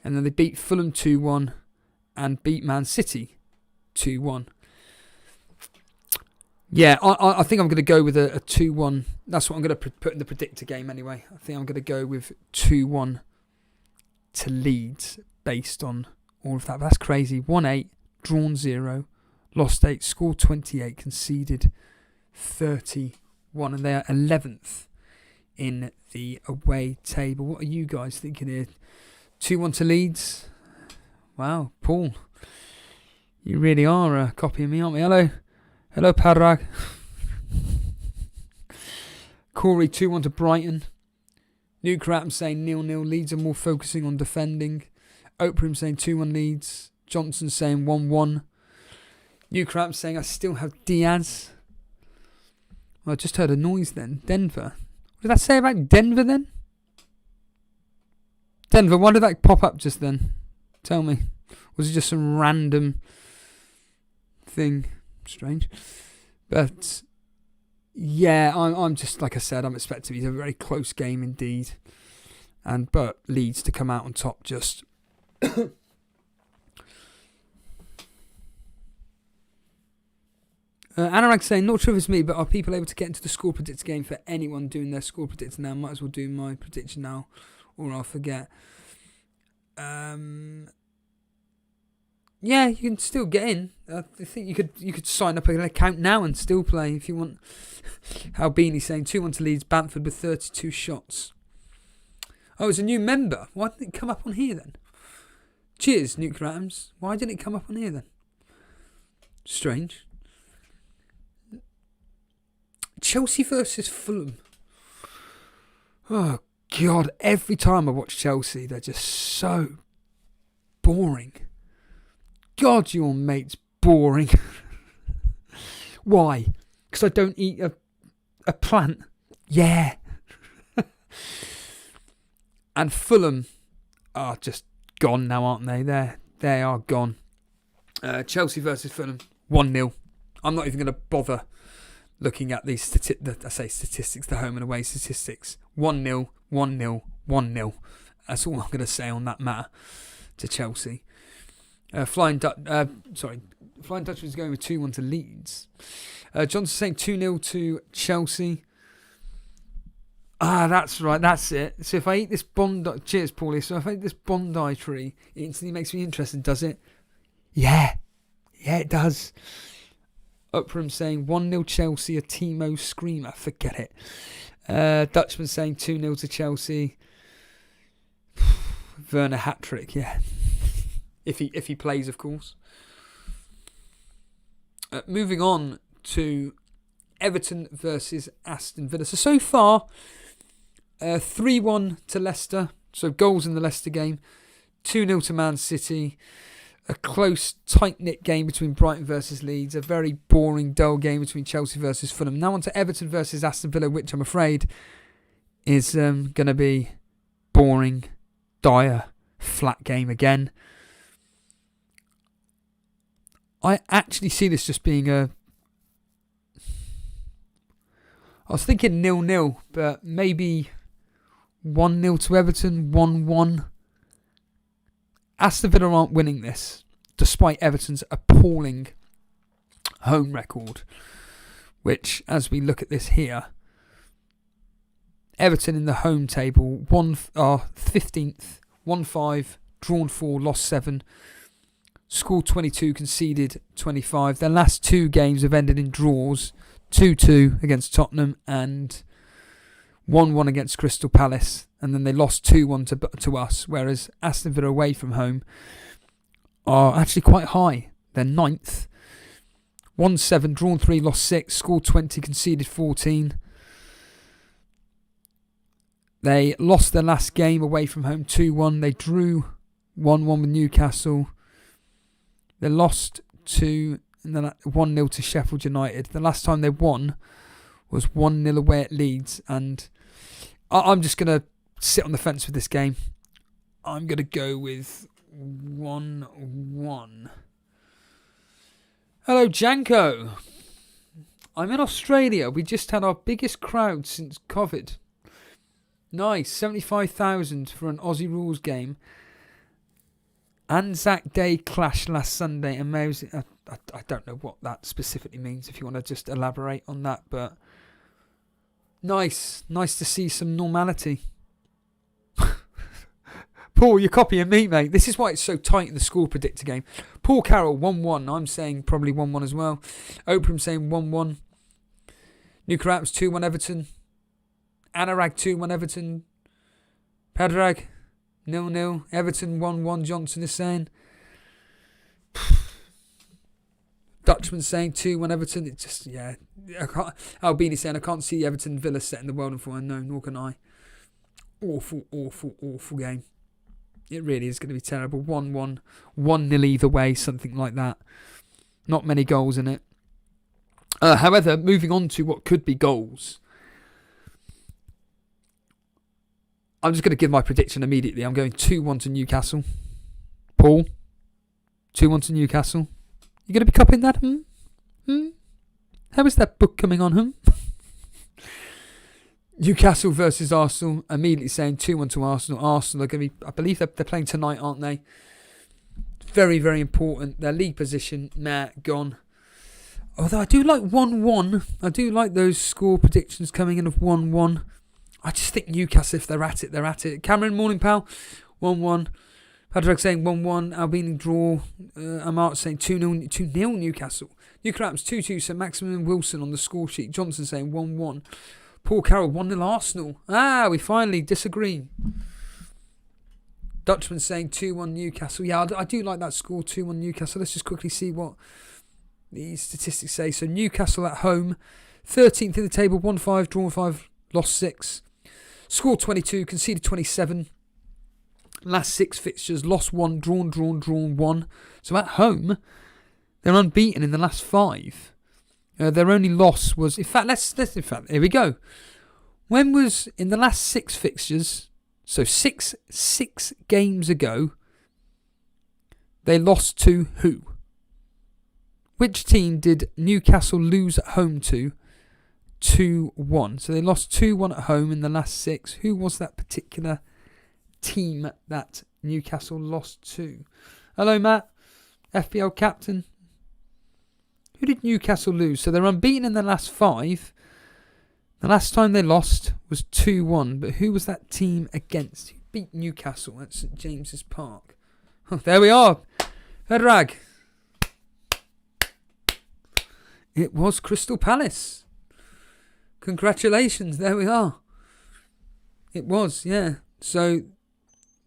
Speaker 1: And then they beat Fulham 2-1 and beat Man City 2-1. Yeah, I think I'm going to go with a 2-1. That's what I'm going to put in the predictor game anyway. I think I'm going to go with 2-1 to Leeds based on all of that. But that's crazy. 1-8, drawn 0, lost 8, scored 28, conceded 31. And they are 11th in the away table. What are you guys thinking here? 2-1 to Leeds? Wow, Paul. You really are copying me, aren't we? Hello, Parag. Corey, 2-1 to Brighton. Nuke Rat saying 0-0. Leeds are more focusing on defending. Oprah saying 2-1 Leeds. Johnson saying 1-1. Nuke Rat saying I still have Diaz. Well, I just heard a noise then. Denver. What did that say about Denver then? Denver, why did that pop up just then? Tell me. Was it just some random thing? Strange. But yeah, I'm just, like I said, I'm expecting it to be a very close game indeed. But Leeds to come out on top just Anurag saying, not sure if it's me, but are people able to get into the score predictor game for anyone doing their score predictor now? Might as well do my prediction now or I'll forget. Yeah, you can still get in. I think you could sign up an account now and still play if you want. How Beanie's saying 2-1 to Leeds, Bamford with 32 shots. Oh, it's a new member. Why didn't it come up on here then? Cheers, Nuke Rams. Why didn't it come up on here then? Strange. Chelsea versus Fulham. Oh, God. Every time I watch Chelsea, they're just so boring. God, your mate's boring. Why? Because I don't eat a plant? Yeah. And Fulham are just gone now, aren't they? They are gone. Chelsea versus Fulham, 1-0. I'm not even going to bother looking at these statistics, the home and away statistics. 1-0, 1-0, 1-0. That's all I'm going to say on that matter to Chelsea. Flying Dutchman's going with 2-1 to Leeds. Johnson saying 2-0 to Chelsea. That's right, that's it. So if I eat this Bondi... Cheers, Paulie. So if I eat this Bondi tree, it instantly makes me interested, does it? Yeah. Yeah, it does. Upram saying 1-0 Chelsea, a Timo screamer. Forget it. Dutchman saying 2-0 to Chelsea. Werner hat-trick, yeah. if he plays, of course. Moving on to Everton versus Aston Villa. So far, 3-1 to Leicester. So goals in the Leicester game. 2-0 to Man City. A close, tight-knit game between Brighton versus Leeds. A very boring, dull game between Chelsea versus Fulham. Now on to Everton versus Aston Villa, which I'm afraid is going to be boring, dire, flat game again. I actually see this just being I was thinking 0-0, but maybe 1-0 to Everton, 1-1. Aston Villa aren't winning this, despite Everton's appalling home record, which, as we look at this here, Everton in the home table, 15th, 1-5, drawn 4, lost 7, scored 22, conceded 25. Their last 2 games have ended in draws, 2-2 against Tottenham and 1-1 against Crystal Palace, and then they lost 2-1 to us, whereas Aston Villa away from home are actually quite high. They're 9th, 1-7, drawn 3, lost 6, scored 20, conceded 14. They lost their last game away from home 2-1. They drew 1-1 with Newcastle. They lost 1-0 to Sheffield United. The last time they won was 1-0 away at Leeds, and I'm just going to sit on the fence with this game. I'm going to go with 1-1. Hello, Janko. I'm in Australia. We just had our biggest crowd since COVID. Nice, 75,000 for an Aussie Rules game. Anzac Day clash last Sunday, and I don't know what that specifically means, if you want to just elaborate on that, but nice to see some normality. Paul, you're copying me, mate. This is why it's so tight in the score predictor game. Paul Carroll, 1-1. I'm saying probably 1-1 as well. Oprah saying 1-1. Newcastle 2-1 Everton. Anarag 2-1 Everton. Padrag 0-0. Everton 1-1. Johnson is saying. Dutchman saying 2-1 Everton. It's just, yeah. Albini saying, I can't see Everton Villa setting the world on fire. No, nor can I. Awful game. It really is going to be terrible. 1-1. 1-0 either way, something like that. Not many goals in it. However, moving on to what could be goals. I'm just going to give my prediction immediately. I'm going 2-1 to Newcastle. Paul? 2-1 to Newcastle. You going to be copying that? How is that book coming on? Newcastle versus Arsenal. Immediately saying 2-1 to Arsenal. Arsenal are going to be... I believe they're playing tonight, aren't they? Very, very important. Their league position, gone. Although I do like 1-1. I do like those score predictions coming in of 1-1. I just think Newcastle, if they're at it, they're at it. Cameron, morning pal. 1-1. Patrick saying 1-1. Albini draw. Amart saying 2-0 Newcastle. Newcastle 2-2. So Maximum Wilson on the score sheet. Johnson saying 1-1. Paul Carroll 1-0 Arsenal. We finally disagree. Dutchman saying 2-1 Newcastle. Yeah, I do like that score, 2-1 Newcastle. Let's just quickly see what the statistics say. So Newcastle at home, 13th in the table, 1-5, drawn 5, lost 6. Scored 22, conceded 27. Last 6 fixtures, lost 1, drawn 1. So at home, they're unbeaten in the last 5. Their only loss was... In fact, here we go. When was... In the last 6 fixtures, so 6 games ago, they lost to who? Which team did Newcastle lose at home to? 2-1. So they lost 2-1 at home in the last 6. Who was that particular team that Newcastle lost to? Hello, Matt. FPL captain. Who did Newcastle lose? So they're unbeaten in the last 5. The last time they lost was 2-1. But who was that team against? Who beat Newcastle at St James's Park? Oh, there we are. Verdrag. It was Crystal Palace. Congratulations. There we are. It was, yeah. So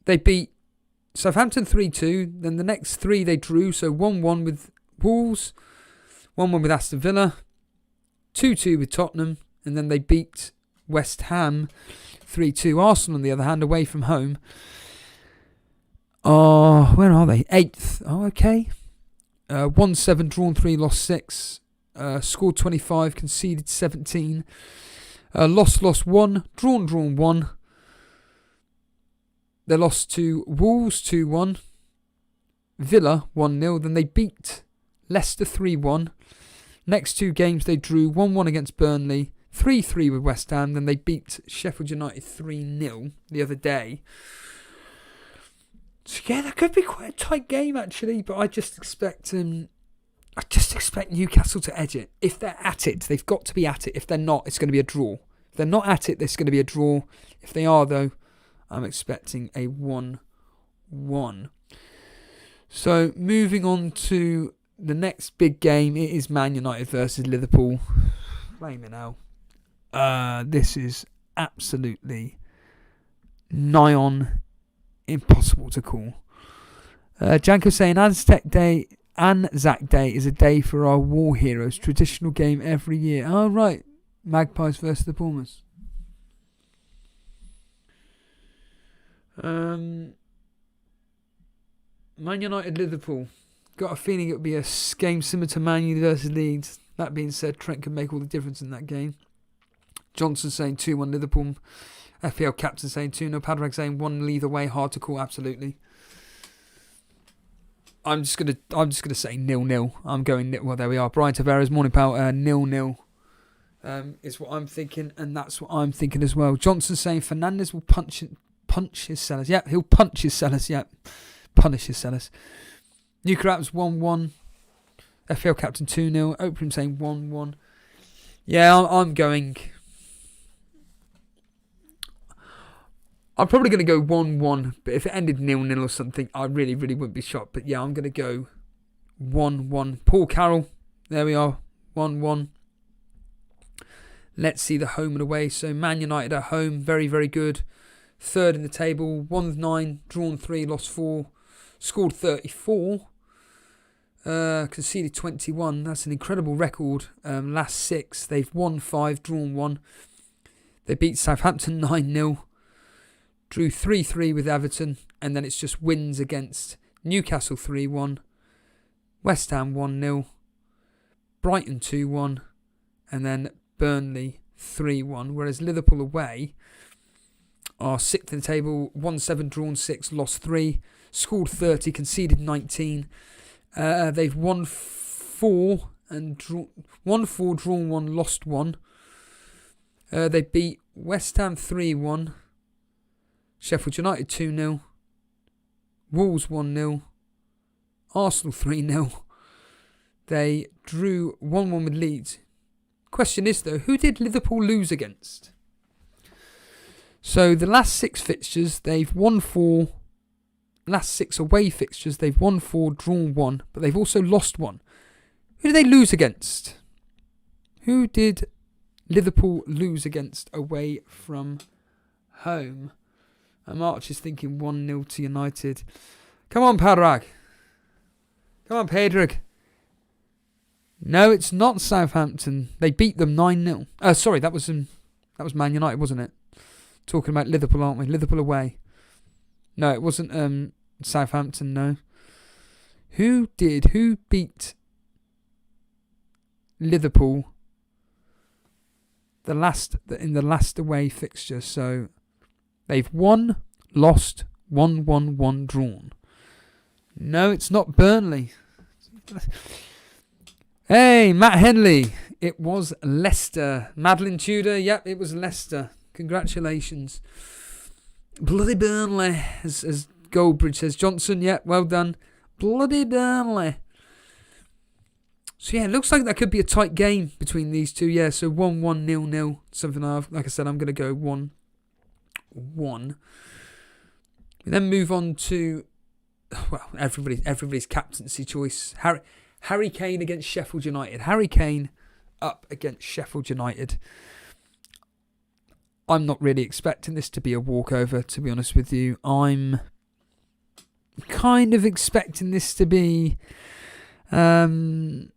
Speaker 1: they beat Southampton 3-2. Then the next 3 they drew. So 1-1 with Wolves. 1-1 with Aston Villa. 2-2 with Tottenham. And then they beat West Ham 3-2. Arsenal, on the other hand, away from home. Oh, where are they? 8th. Oh, okay. 1-7, drawn 3, lost 6. Scored 25, conceded 17. Lost 1, drawn 1. They lost to Wolves 2-1. Villa 1-0. Then they beat Leicester 3-1. Next 2 games they drew 1-1 against Burnley, 3-3 with West Ham. Then they beat Sheffield United 3-0 the other day. So yeah, that could be quite a tight game actually. But I just expect Newcastle to edge it. If they're at it, they've got to be at it. If they're not, it's going to be a draw. If they're not at it, there's going to be a draw. If they are though, I'm expecting a 1-1. So moving on to the next big game, it is Man United versus Liverpool. Blaming now. This is absolutely nigh on impossible to call. Janko saying Anzac Day is a day for our war heroes. Traditional game every year. Oh right, Magpies versus the Pumas. Man United Liverpool. Got a feeling it would be a game similar to Man U versus Leeds. That being said, Trent can make all the difference in that game. Johnson saying 2-1 Liverpool. FPL captain saying 2-0. Padraig saying 1 either way. Hard to call, absolutely. I'm just gonna say 0-0. I'm going well. There we are. Brian Tavares, morning pal. 0-0 is what I'm thinking, and that's what I'm thinking as well. Johnson saying Fernandes will punch his sellers. Yep, he'll punch his sellers. Yep, punish his sellers. Newcrafts 1-1. FPL captain 2-0. Oprah saying 1-1. Yeah, I'm going. I'm probably going to go 1-1, but if it ended 0-0 or something, I really, really wouldn't be shocked. But yeah, I'm going to go 1-1. Paul Carroll, there we are, 1-1. Let's see the home and away. So Man United at home, very, very good. 3rd in the table, 1-9, drawn 3, lost 4, scored 34, conceded 21. That's an incredible record. Last 6, they've won 5, drawn 1. They beat Southampton 9-0. Drew 3-3 with Everton, and then it's just wins against Newcastle 3-1, West Ham 1-0, Brighton 2-1, and then Burnley 3-1. Whereas Liverpool away are 6th in the table, 1-7, drawn 6, lost 3, scored 30, conceded 19. They've won 4 and drawn 1, lost 1. They beat West Ham 3-1. Sheffield United 2-0, Wolves 1-0, Arsenal 3-0. They drew 1-1 with Leeds. Question is though, who did Liverpool lose against? So the last 6 fixtures, they've won 4. Last 6 away fixtures, they've won 4, drawn 1, but they've also lost 1. Who did they lose against? Who did Liverpool lose against away from home? March is thinking 1-0 to United. Come on, Padraig. Come on, Padraig. No, it's not Southampton. They beat them 9-0. Sorry, that was Man United, wasn't it? Talking about Liverpool, aren't we? Liverpool away. No, it wasn't Southampton, no. Who beat Liverpool in the last away fixture? So they've won, lost, 1-1, drawn. No, it's not Burnley. Hey, Matt Henley. It was Leicester. Madeline Tudor. Yep, it was Leicester. Congratulations. Bloody Burnley, as Goldbridge says. Johnson, yeah, well done. Bloody Burnley. So, yeah, it looks like that could be a tight game between these two. Yeah, so 1-1, 0-0. Something like I said, I'm going to go 1-1. We then move on to, well, everybody's captaincy choice. Harry Kane against Sheffield United. Harry Kane up against Sheffield United. I'm not really expecting this to be a walkover, to be honest with you. I'm kind of expecting this to be quite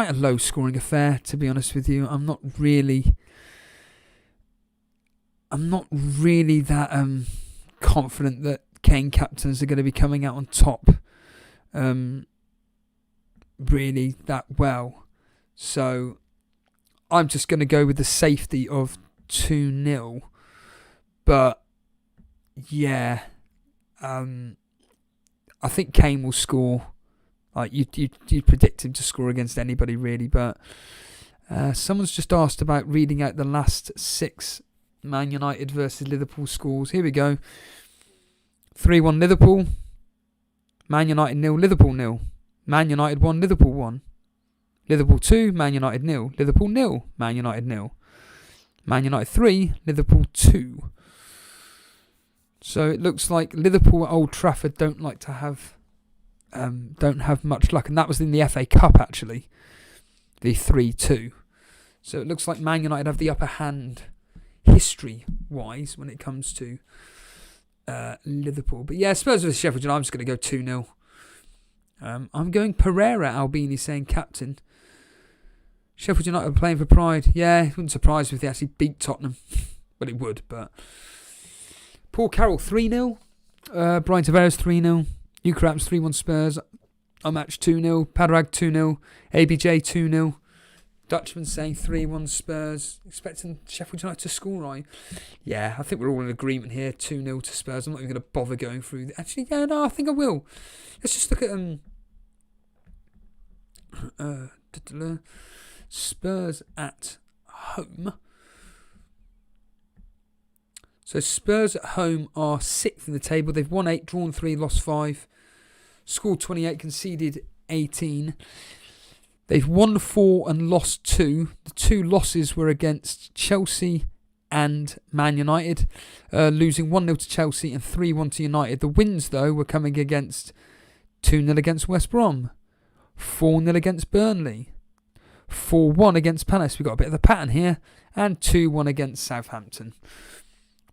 Speaker 1: a low-scoring affair, to be honest with you. I'm not really that confident that Kane captains are going to be coming out on top really that well. So I'm just going to go with the safety of 2-0. But yeah, I think Kane will score. Like you'd predict him to score against anybody really, but someone's just asked about reading out the last 6 Man United versus Liverpool scores. Here we go. 3-1 Liverpool. Man United 0, Liverpool 0. Man United 1, Liverpool 1. Liverpool 2, Man United 0. Liverpool 0, Man United 0. Man United 3, Liverpool 2. So it looks like Liverpool at Old Trafford don't have much luck, and that was in the FA Cup actually, the 3-2. So it looks like Man United have the upper hand history-wise when it comes to Liverpool. But yeah, Spurs versus Sheffield United, I'm just going to go 2-0. I'm going Pereira, Albini saying captain. Sheffield United are playing for pride. Yeah, it wouldn't surprise me if they actually beat Tottenham. Well, it would, but... Paul Carroll, 3-0. Brian Tavares, 3-0. Ukraps, 3-1 Spurs. Omatch, 2-0. Padrag, 2-0. ABJ, 2-0. Dutchman saying 3-1 Spurs. Expecting Sheffield United to score, right? Yeah, I think we're all in agreement here. 2-0 to Spurs. I'm not even going to bother going through... Actually, yeah, no, I think I will. Let's just look at... Spurs at home. So Spurs at home are 6th in the table. They've won 8, drawn 3, lost 5. Scored 28, conceded 18. They've won 4 and lost 2. The 2 losses were against Chelsea and Man United, losing 1-0 to Chelsea and 3-1 to United. The wins, though, were coming against 2-0 against West Brom, 4-0 against Burnley, 4-1 against Palace. We've got a bit of a pattern here, and 2-1 against Southampton.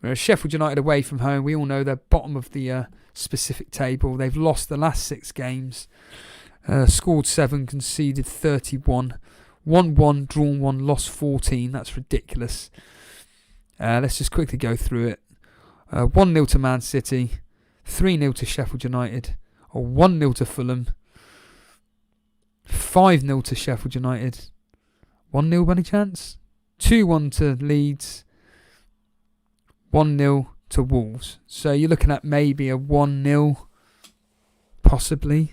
Speaker 1: Whereas Sheffield United away from home, we all know they're bottom of the specific table. They've lost the last 6 games, scored 7, conceded 31, 1-1, drawn 1, lost 14. That's ridiculous. Let's just quickly go through it. 1-0 to Man City, 3-0 to Sheffield United, or 1-0 to Fulham, 5-0 to Sheffield United, 1-0 by any chance? 2-1 to Leeds, 1-0 to Wolves. So you're looking at maybe a 1-0, possibly.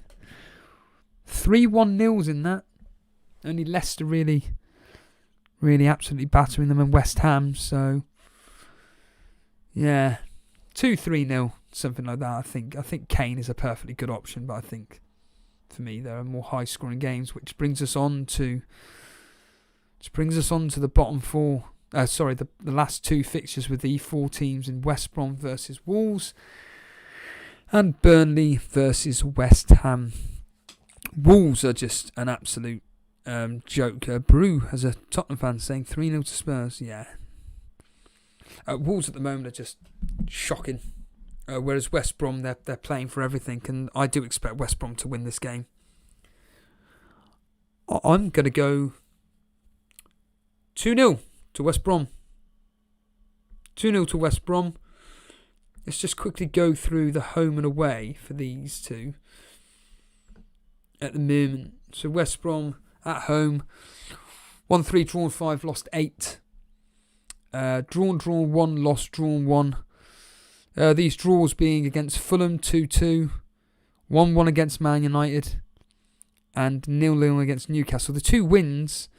Speaker 1: 3 1-0s in that. Only Leicester really absolutely battering them, and West Ham. So, yeah, 2-3-0, something like that. I think Kane is a perfectly good option, but I think for me there are more high-scoring games, which brings us on to the bottom 4. The last 2 fixtures with the 4 teams in West Brom versus Wolves and Burnley versus West Ham. Wolves are just an absolute joke. Brew, as a Tottenham fan, saying 3-0 to Spurs. Yeah. Wolves at the moment are just shocking. Whereas West Brom, they're playing for everything. And I do expect West Brom to win this game. I'm going to go 2-0 to West Brom. 2-0 to West Brom. Let's just quickly go through the home and away for these two at the moment. So West Brom at home, 1-3, drawn 5, lost 8. Drawn 1, lost, drawn 1. These draws being against Fulham 2-2, 1-1 against Man United, and 0-0 against Newcastle. The 2 wins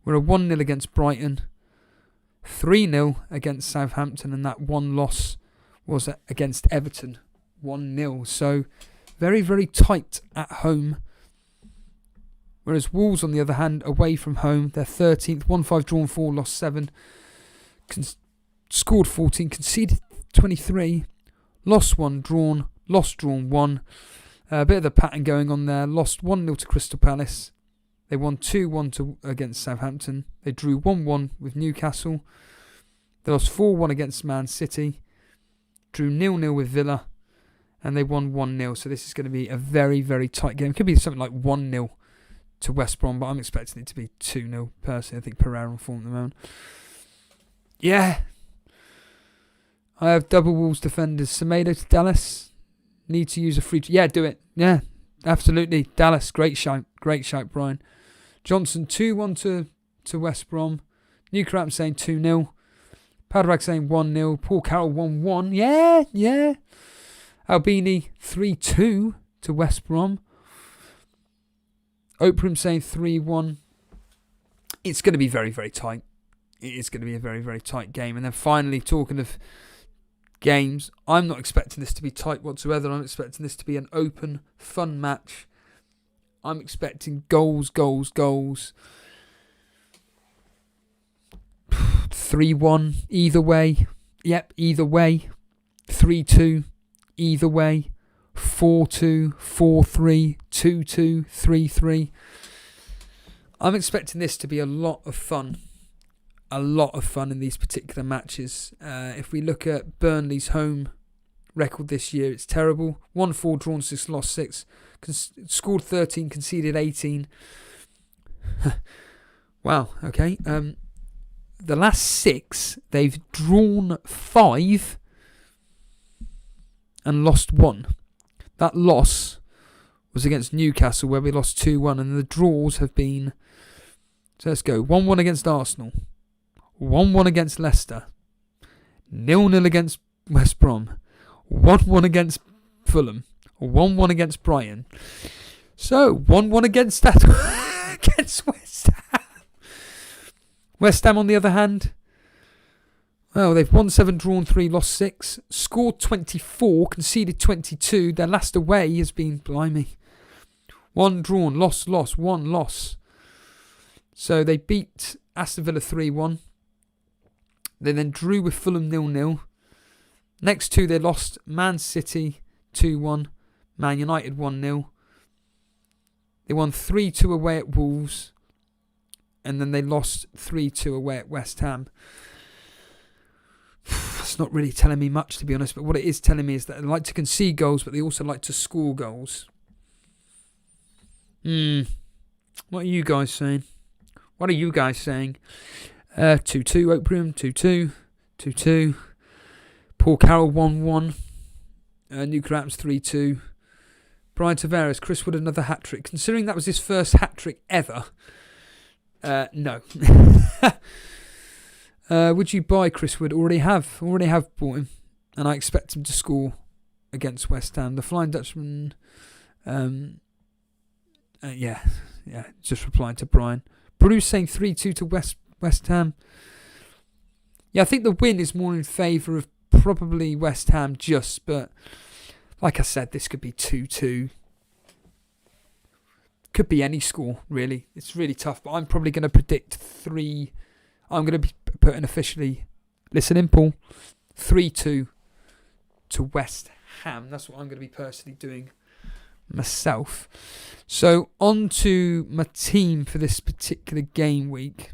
Speaker 1: were a 1-0 against Brighton, 3-0 against Southampton, and that one loss was against Everton, 1-0. So very, very tight at home. Whereas Wolves, on the other hand, away from home, they're 13th, 1-5 drawn 4, lost 7, scored 14, conceded 23, lost 1, drawn 1. A bit of the pattern going on there. Lost 1-0 to Crystal Palace. They won 2-1 against Southampton. They drew 1-1 with Newcastle. They lost 4-1 against Man City. Drew 0-0 with Villa. And they won 1-0. So this is going to be a very, very tight game. It could be something like 1-0 to West Brom, but I'm expecting it to be 2-0 personally. I think Pereira on form at the moment. Yeah. I have double Wolves defenders. Semedo to Dallas. Need to use a free... Yeah, do it. Yeah, absolutely. Dallas, great shout. Great shout, Brian. Johnson, 2-1 to West Brom. Newcastle saying 2-0. Padraig saying 1-0. Paul Carroll 1-1. Yeah. Albini, 3-2 to West Brom. Opraham saying 3-1. It's going to be very, very tight. It is going to be a very, very tight game. And then finally, talking of games, I'm not expecting this to be tight whatsoever. I'm expecting this to be an open, fun match. I'm expecting goals. 3-1 either way. Yep, either way. 3-2 either way. 4-2, 4-3, 2-2, 3-3. I'm expecting this to be a lot of fun. A lot of fun in these particular matches. If we look at Burnley's home record this year, it's terrible. 1-4 drawn 6, lost 6. Scored 13, conceded 18. Wow, okay. The last 6, they've drawn 5 and lost 1. That loss was against Newcastle, where we lost 2-1, and the draws have been... So let's go. 1-1 against Arsenal. 1-1 against Leicester. 0-0 against West Brom. 1-1 against Fulham. 1-1 against Brighton. So, 1-1 against against West Ham. West Ham, on the other hand, well, they've won 7, drawn 3, lost 6. Scored 24, conceded 22. Their last away has been, blimey, 1 drawn, lost, 1 loss. So they beat Aston Villa 3-1. They then drew with Fulham 0-0. Next 2 they lost. Man City 2-1. Man United 1-0. They won 3-2 away at Wolves. And then they lost 3-2 away at West Ham. It's not really telling me much, to be honest. But what it is telling me is that they like to concede goals, but they also like to score goals. What are you guys saying? 2-2, Oakbroom, 2-2. Paul Carroll, 1-1. Newcastle, 3-2. Brian Tavares, Chris Wood, another hat-trick. Considering that was his first hat-trick ever, no. Would you buy Chris Wood? Already have bought him. And I expect him to score against West Ham. The Flying Dutchman, just replying to Brian. Bruce saying 3-2 to West Ham. Yeah, I think the win is more in favour of probably West Ham but like I said, this could be 2-2. Could be any score, really. It's really tough, but I'm probably going to predict 3. I'm going to be putting officially, listen in, Paul, 3-2 to West Ham. That's what I'm going to be personally doing myself. So on to my team for this particular game week.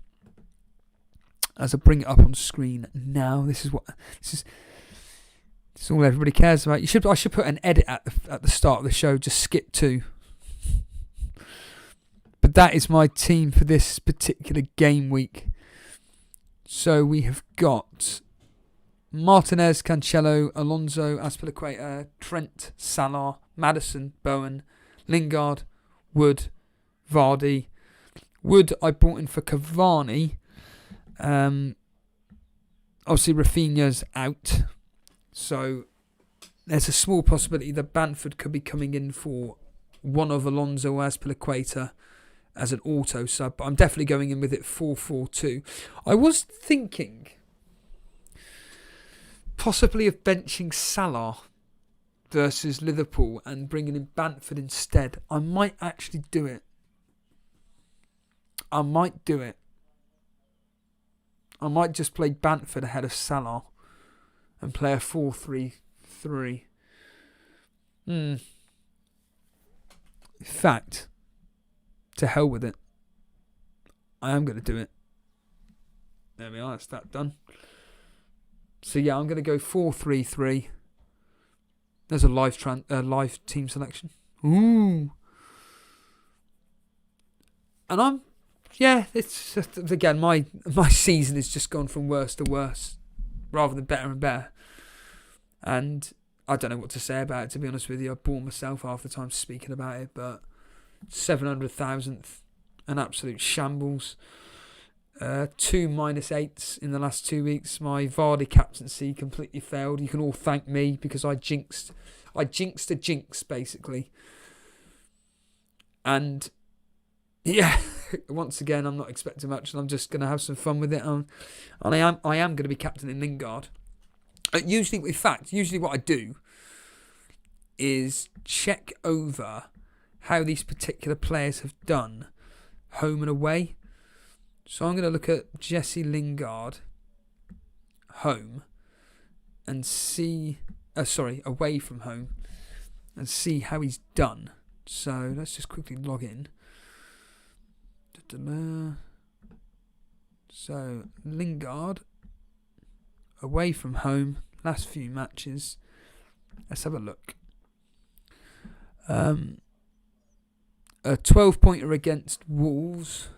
Speaker 1: As I bring it up on screen now, this is all everybody cares about. I should put an edit at the start of the show. Just skip 2. But that is my team for this particular game week. So we have got Martinez, Cancelo, Alonso, Azpilicueta, Trent, Salah, Maddison, Bowen, Lingard, Wood, Vardy. Wood I brought in for Cavani. Obviously Rafinha's out. So there's a small possibility that Bamford could be coming in for one of Alonso or Azpilicueta as an auto sub. But I'm definitely going in with it 4-4-2. I was thinking possibly of benching Salah versus Liverpool and bringing in Bamford instead. I might actually do it. I might just play Bamford ahead of Salah and play a 4-3-3. In fact, to hell with it. I am going to do it. There we are, that's that done. So yeah, I'm going to go 4-3-3. There's a live team selection. Ooh. And it's just, again, my season has just gone from worse to worse rather than better and better. And I don't know what to say about it, to be honest with you. I bore myself half the time speaking about it, but 700,000th, an absolute shambles. 2 -8s in the last 2 weeks. My Vardy captaincy completely failed. You can all thank me because I jinxed a jinx, basically. And yeah, once again, I'm not expecting much, and I'm just going to have some fun with it. And I am going to be captaining Lingard. Usually what I do is check over how these particular players have done home and away. So I'm going to look at Jesse Lingard home and see, away from home, and see how he's done. So let's just quickly log in. So Lingard away from home, last few matches. Let's have a look. A 12-pointer against Wolves.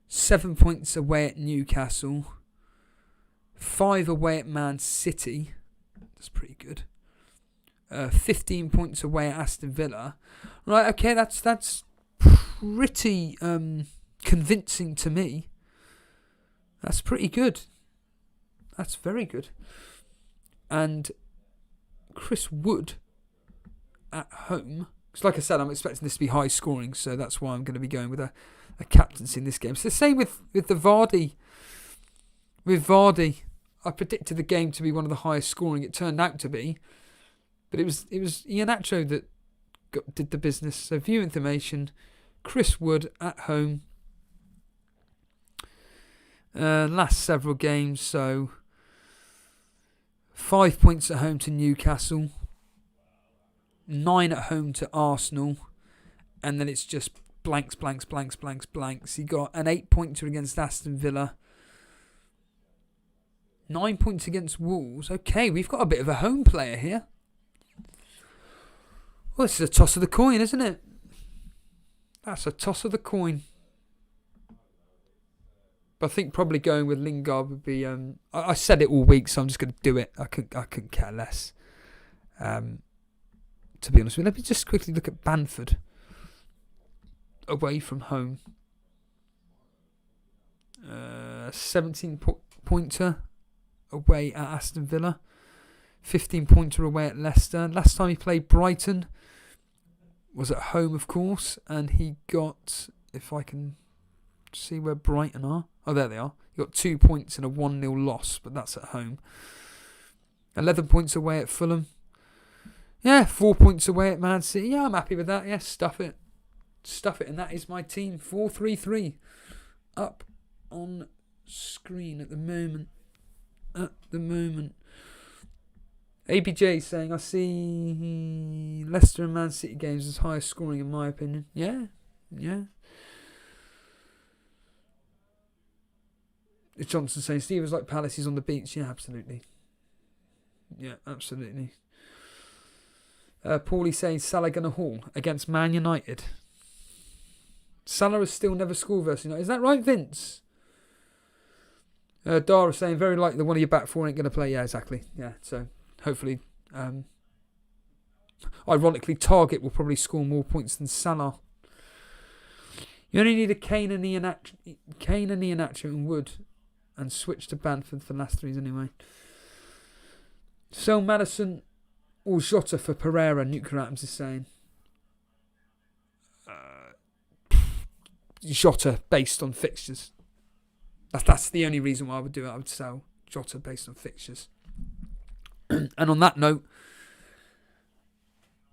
Speaker 1: 7 points away at Newcastle. 5 away at Man City. That's pretty good. 15 points away at Aston Villa. Right, okay, that's pretty convincing to me. That's pretty good. That's very good. And Chris Wood at home. Because like I said, I'm expecting this to be high scoring, so that's why I'm going to be going with a captaincy in this game. It's the same with the Vardy. With Vardy, I predicted the game to be one of the highest scoring. It turned out to be, but it was Iheanacho that did the business. So view information, Chris Wood at home. Last several games, so 5 points at home to Newcastle, 9 at home to Arsenal, and then it's just blanks. He got an 8-pointer against Aston Villa, 9 points against Wolves. Okay, we've got a bit of a home player here. Well, this is a toss of the coin, isn't it? That's a toss of the coin. But I think probably going with Lingard would be... I said it all week, so I'm just going to do it. I couldn't care less. To be honest with you. Let me just quickly look at Bamford. Away from home. 17-pointer away at Aston Villa. 15-pointer away at Leicester. Last time he played Brighton was at home, of course. And he got, if I can see where Brighton are. Oh, there they are. He got 2 points in a 1-0 loss, but that's at home. 11 points away at Fulham. Yeah, 4 points away at Man City. Yeah, I'm happy with that. Yeah, stuff it. And that is my team. 4-3-3. Up on screen at the moment. ABJ saying, I see Leicester and Man City games as highest scoring in my opinion. Yeah. Johnson saying, Steve was like Palace, he's on the beach. Yeah, absolutely. Paulie saying, Salah gonna haul against Man United. Salah has still never scored versus United. Is that right, Vince? Dara saying, very likely the one of your back four ain't going to play. Yeah, exactly. Yeah, so hopefully, ironically, Target will probably score more points than Salah. You only need a Kane and Iheanacho and Wood, and switch to Bamford for the last threes anyway. So Madison or Jota for Pereira, Nuclear Atoms is saying. Jota based on fixtures. That's the only reason why I would do it. I would sell Jota based on fixtures. And on that note,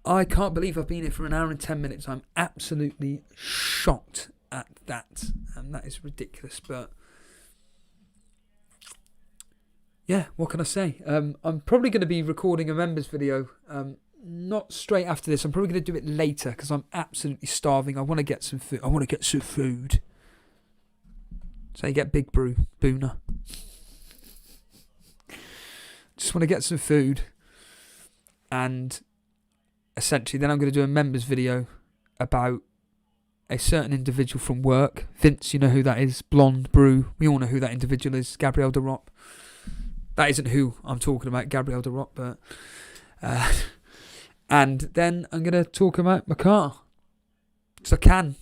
Speaker 1: I can't believe I've been here for an hour and 10 minutes. I'm absolutely shocked at that. And that is ridiculous. But yeah, what can I say? I'm probably going to be recording a members video. Not straight after this. I'm probably going to do it later because I'm absolutely starving. I want to get some food. So you get big brew, Booner. Just want to get some food. And essentially then I'm going to do a members video about a certain individual from work. Vince, you know who that is. Blonde, brew. We all know who that individual is. Gabriel de Rop. That isn't who I'm talking about, Gabriel de Rop, but... and then I'm going to talk about my car. Because I can.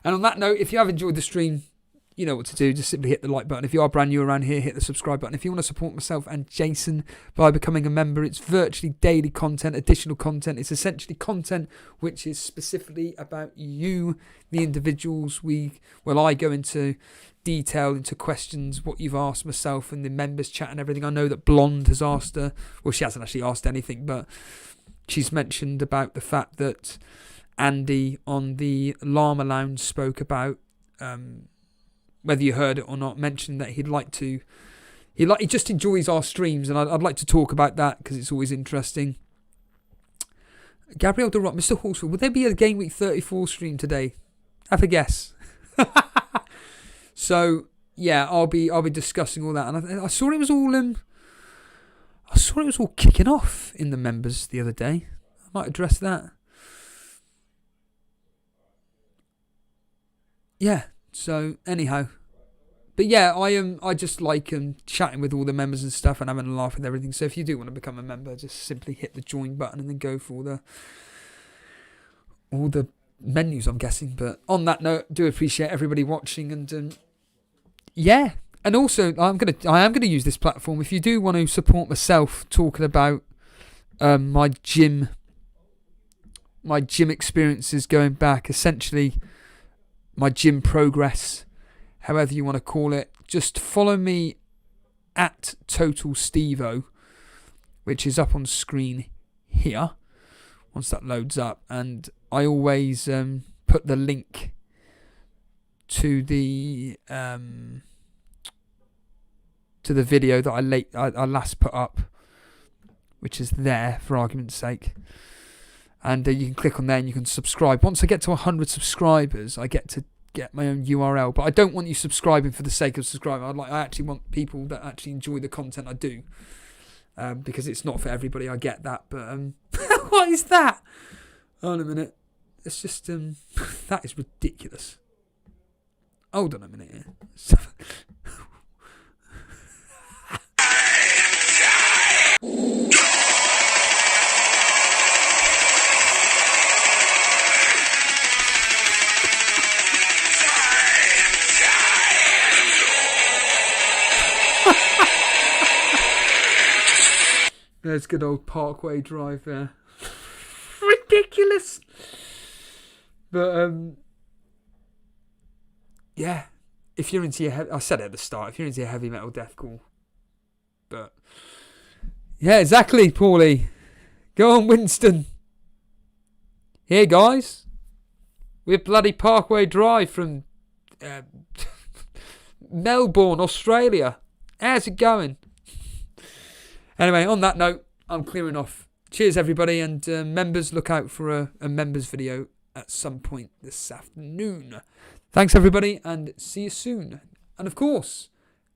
Speaker 1: And on that note, if you have enjoyed the stream, you know what to do. Just simply hit the like button. If you are brand new around here, hit the subscribe button. If you want to support myself and Jason by becoming a member, it's virtually daily content, additional content. It's essentially content which is specifically about you, the individuals. I go into detail, into questions, what you've asked myself and the members chat and everything. I know that Blonde has asked her. Well, she hasn't actually asked anything, but she's mentioned about the fact that Andy on the Llama Lounge spoke about, whether you heard it or not, mentioned that he just enjoys our streams, and I'd like to talk about that because it's always interesting. Gabriel de Rop, Mr. Horsfield, would there be a Gameweek 34 stream today? Have a guess. So yeah, I'll be discussing all that, and I saw it was all kicking off in the members the other day. I might address that. Yeah, so anyhow. But yeah, I just like chatting with all the members and stuff and having a laugh with everything. So if you do want to become a member, just simply hit the join button and then go for all the menus, I'm guessing. But on that note, do appreciate everybody watching, and yeah. And also, I am gonna use this platform. If you do want to support myself talking about my gym experiences going back, essentially my gym progress, however you want to call it, just follow me at Total Stevo, which is up on screen here once that loads up, and I always put the link to the video that I last put up, which is there for argument's sake. And you can click on there and you can subscribe. Once I get to 100 subscribers, I get to get my own URL. But I don't want you subscribing for the sake of subscribing. I actually want people that actually enjoy the content I do. Because it's not for everybody, I get that. But what is that? Hold on a minute. It's just, that is ridiculous. Hold on a minute here. There's good old Parkway Drive there. Ridiculous. But, yeah. If you're into your... I said it at the start. If you're into your heavy metal deathcore. But, yeah, exactly, Paulie. Go on, Winston. Here, guys. We're bloody Parkway Drive from Melbourne, Australia. How's it going? Anyway, on that note, I'm clearing off. Cheers, everybody, and members, look out for a members video at some point this afternoon. Thanks, everybody, and see you soon. And, of course,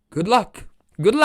Speaker 1: good luck. Good luck.